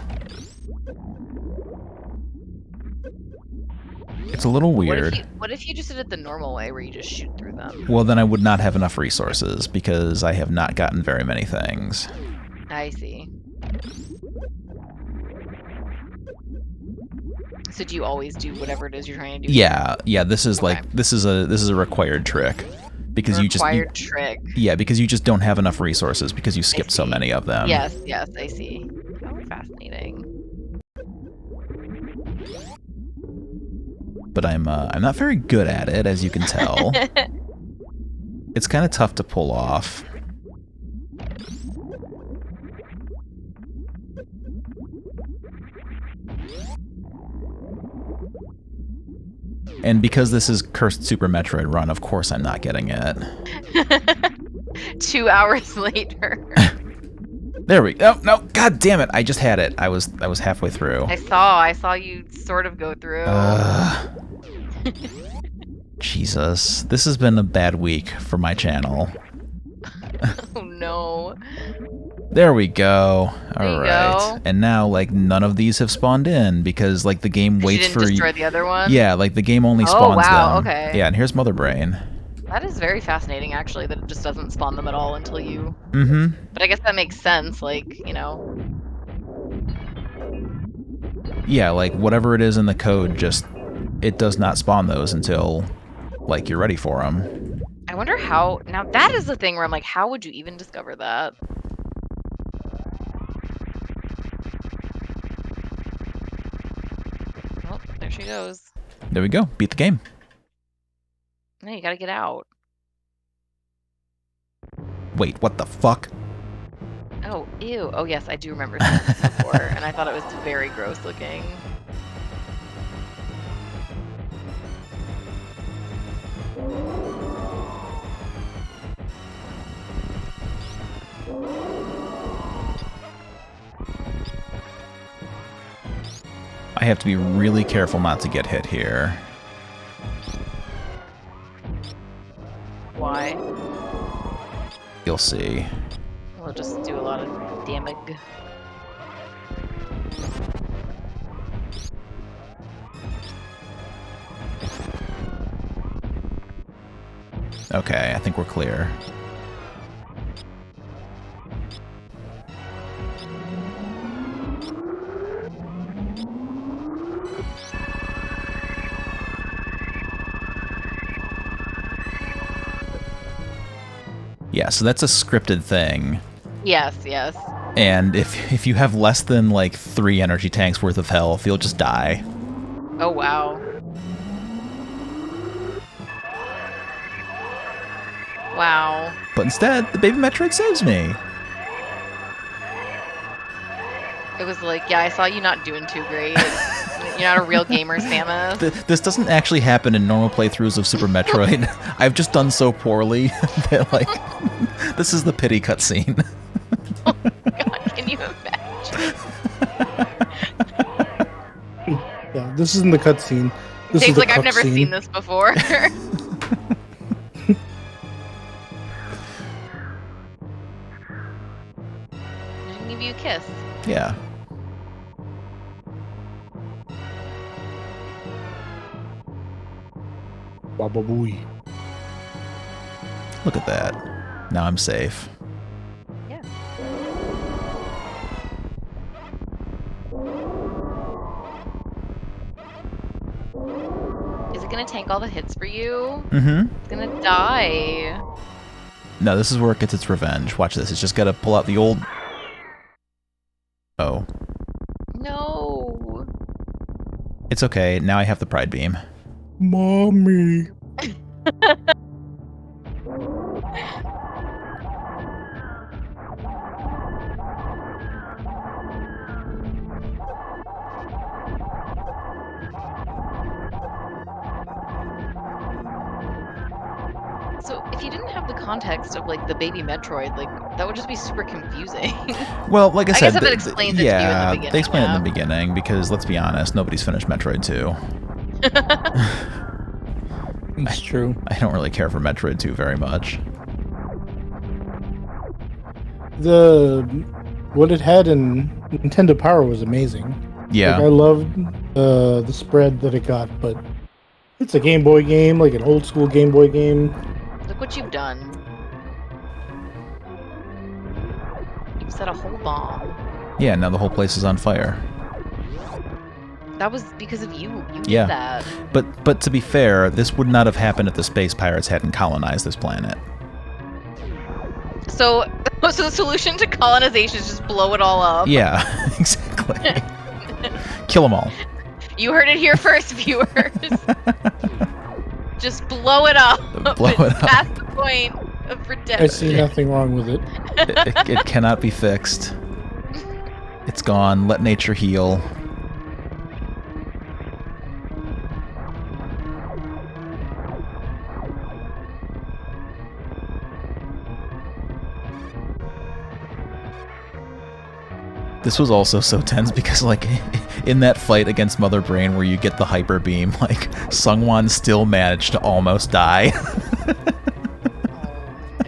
It's a little weird. What if you just did it the normal way, where you just shoot through them? Well, then I would not have enough resources, because I have not gotten very many things. I see. So do you always do whatever it is you're trying to do? Yeah, this is Okay. like this is a required trick, because Required trick. yeah, because you just don't have enough resources because you skipped so many of them. Yes, I see. Oh, fascinating. But I'm not very good at it, as you can tell. It's kind of tough to pull off. And because this is Cursed Super Metroid Run, of course I'm not getting it. 2 hours later. There we go. No, god damn it. I just had it. I was halfway through. I saw you sort of go through. Jesus. This has been a bad week for my channel. Oh no. There we go. There you Alright. go. And now, like, none of these have spawned in, because, like, the game waits You for... didn't destroy the other one? Yeah, like, the game only Oh, spawns wow, them. okay. Yeah, and here's Mother Brain. That is very fascinating, actually, that it just doesn't spawn them at all until you... Mm-hmm. But I guess that makes sense, like, you know... Yeah, like, whatever it is in the code, just... It does not spawn those until, like, you're ready for them. I wonder how... Now, that is the thing where I'm like, how would you even discover that? Oh, there she goes. There we go. Beat the game. No, you gotta get out. Wait, what the fuck? Oh, ew. Oh, yes, I do remember seeing this before, and I thought it was very gross looking. I have to be really careful not to get hit here. Why? You'll see. We'll just do a lot of damage. Okay, I think we're clear. Yeah, so that's a scripted thing. Yes, yes. And if you have less than like 3 energy tanks worth of health, you'll just die. Oh, wow. Wow. But instead, the baby Metroid saves me. It was like, yeah, I saw you not doing too great. You're not a real gamer, Samus. This doesn't actually happen in normal playthroughs of Super Metroid. I've just done so poorly that, like, this is the pity cutscene. Oh, God, can you imagine? Yeah, this isn't the cutscene. This is Dave's the like, I've never cutscene. seen this before. I should give you a kiss. Yeah. Baba booey. Look at that. Now I'm safe. Yeah. Is it gonna tank all the hits for you? Mm-hmm. It's gonna die. No, this is where it gets its revenge. Watch this. It's just gotta pull out the old... Oh. No. It's okay. Now I have the Pride Beam. Mommy. So if you didn't have the context of like the baby Metroid, like that would just be super confusing. Well, like I said, guess if it explains it to you in the yeah, beginning, they explain it in yeah. the beginning because let's be honest, nobody's finished Metroid 2. It's true. I don't really care for Metroid 2 very much. What it had in Nintendo Power was amazing. Yeah. Like, I loved the spread that it got, but it's a Game Boy game, like an old school Game Boy game. Look what you've done. You've set a whole bomb. Yeah, now the whole place is on fire. That was because of you. You did Yeah. that. But to be fair, this would not have happened if the space pirates hadn't colonized this planet. So the solution to colonization is just blow it all up. Yeah, exactly. Kill them all. You heard it here first, viewers. Just blow it up. Blow it up. Past the point of I redemption. see nothing wrong with it. It cannot be fixed. It's gone. Let nature heal. This was also so tense because, like, in that fight against Mother Brain where you get the hyper beam, like, Sungwon still managed to almost die.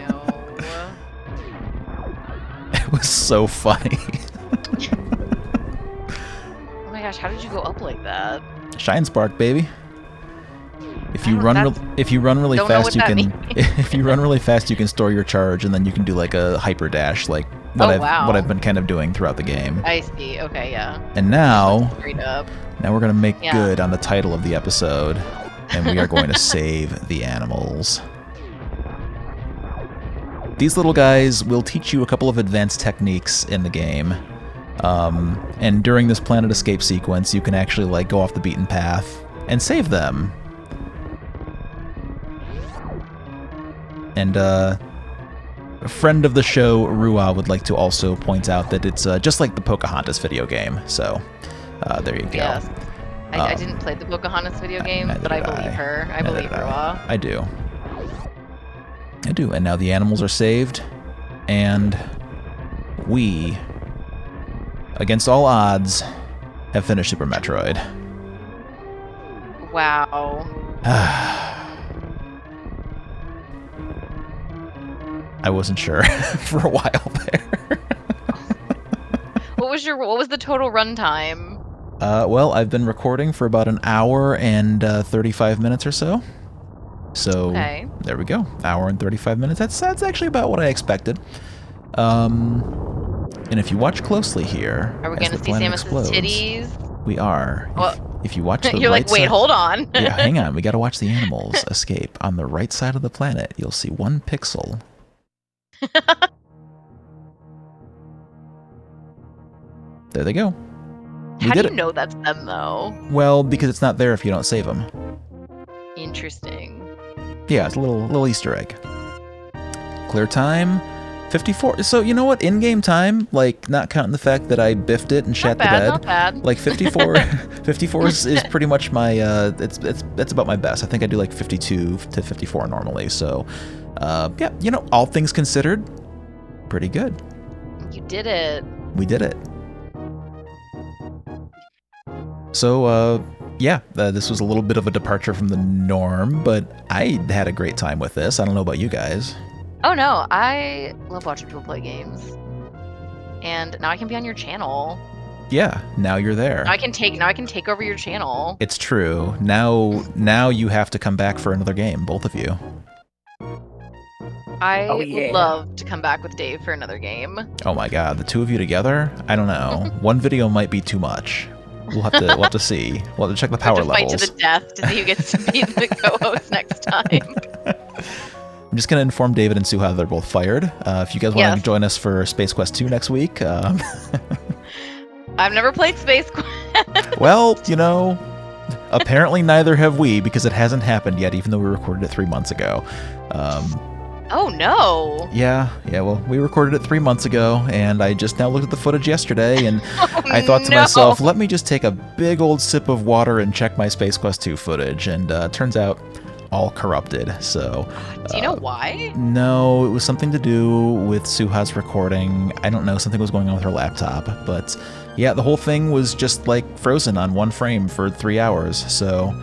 Oh no. It was so funny. Oh my gosh, how did you go up like that? Shine Spark, baby. If you I run, don't- if you run really don't know fast, what you that can. means. If you run really fast, you can store your charge, and then you can do like a hyper dash, like what Oh, I've wow. what I've been kind of doing throughout the game. I see. Okay, yeah. And now Straight up. we're gonna make Yeah. good on the title of the episode, and we are going to save the animals. These little guys will teach you a couple of advanced techniques in the game. And during this planet escape sequence, you can actually like go off the beaten path and save them. And a friend of the show, Rua, would like to also point out that it's just like the Pocahontas video game. So there you go. Yes. I didn't play the Pocahontas video game, neither but I did I. believe her. I Neither believe did Rua. I do. I do. And now the animals are saved, and we, against all odds, have finished Super Metroid. Wow. I wasn't sure for a while there. What was the total runtime? Well, I've been recording for about an hour and 35 minutes or so. So Okay. there we go. Hour and 35 minutes. That's actually about what I expected. And if you watch closely here, Are we as gonna the see planet Samus's explodes, titties? we are. Well, if you watch the You're right like, wait, side, hold on. yeah, hang on. We got to watch the animals escape. On the right side of the planet, you'll see one pixel. There they go. We How do did you it. know that's them though? Well, because it's not there if you don't save them. Interesting. Yeah, it's a little Easter egg. Clear time, 54. So you know what? In-game time, like not counting the fact that I biffed it and shat the bed. Not bad. Like 54, 54 is pretty much my. It's about my best. I think I do like 52 to 54 normally. So, yeah, you know, all things considered, pretty good. You did it. We did it. So, yeah, this was a little bit of a departure from the norm, but I had a great time with this. I don't know about you guys. Oh no, I love watching people play games. And now I can be on your channel. Yeah, now you're there. Now I can take over your channel. It's true. Now you have to come back for another game, both of you. I would love to come back with Dave for another game. Oh my god, the two of you together? I don't know. One video might be too much. We'll have to see. We'll have to check the power Fight levels. to the death to see who gets to be the co-host next time. I'm just gonna inform David and Suha they're both fired. If you guys want to join us for Space Quest 2 next week, I've never played Space Quest. well, you know, apparently neither have we because it hasn't happened yet, even though we recorded it 3 months ago. Oh no! Yeah. Well, we recorded it 3 months ago, and I just now looked at the footage yesterday, and I thought to myself, let me just take a big old sip of water and check my Space Quest 2 footage, and turns out all corrupted. So. Do you know why? No, it was something to do with Suha's recording. I don't know, something was going on with her laptop, but yeah, the whole thing was just like frozen on one frame for 3 hours. So.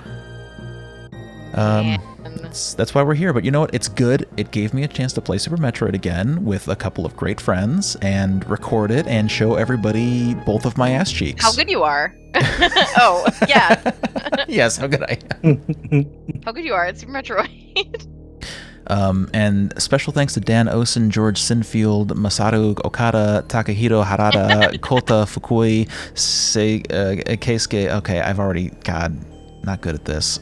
That's why we're here, but you know what? It's good. It gave me a chance to play Super Metroid again with a couple of great friends and record it and show everybody both of my ass cheeks. How good you are. Oh, yeah. Yes, how good I am. How good you are at Super Metroid. And special thanks to Dan Osen, George Sinfield, Masaru Okada, Takahiro Harada, Kota Fukui, Keisuke. Okay, I've already, God, not good at this.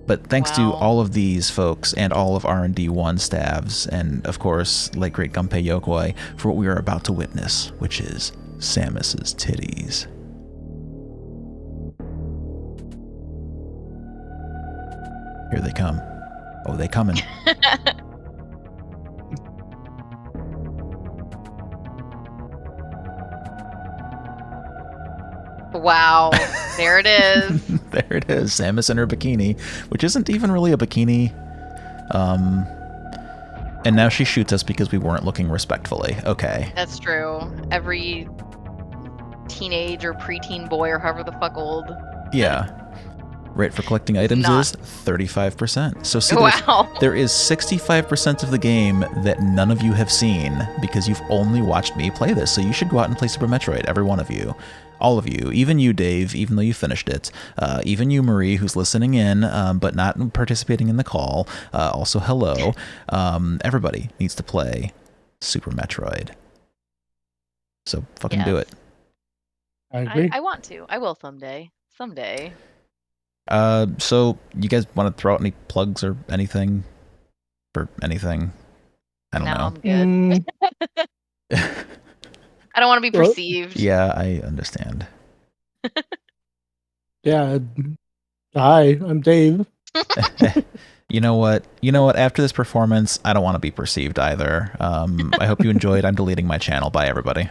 But thanks to all of these folks and all of R&D1 staffs, and of course, late great Gunpei Yokoi, for what we are about to witness, which is Samus's titties. Here they come. Oh, they coming. Wow, there it is. There it is, Samus in her bikini, which isn't even really a bikini. And now she shoots us because we weren't looking respectfully. Okay. That's true. Every teenage or preteen boy or however the fuck old. Yeah. Rate for collecting items is 35%. So see, there is 65% of the game that none of you have seen because you've only watched me play this. So you should go out and play Super Metroid, every one of you. All of you, even you, Dave, even though you finished it, even you, Marie, who's listening in but not participating in the call. Also, hello. Everybody needs to play Super Metroid. So fucking do it. I agree. I want to. I will someday. Someday. So you guys want to throw out any plugs or anything for anything? I don't know. I'm good. I don't want to be perceived. Yeah, I understand. Yeah. Hi, I'm Dave. You know what? After this performance, I don't want to be perceived either. I hope you enjoyed. I'm deleting my channel. Bye, everybody.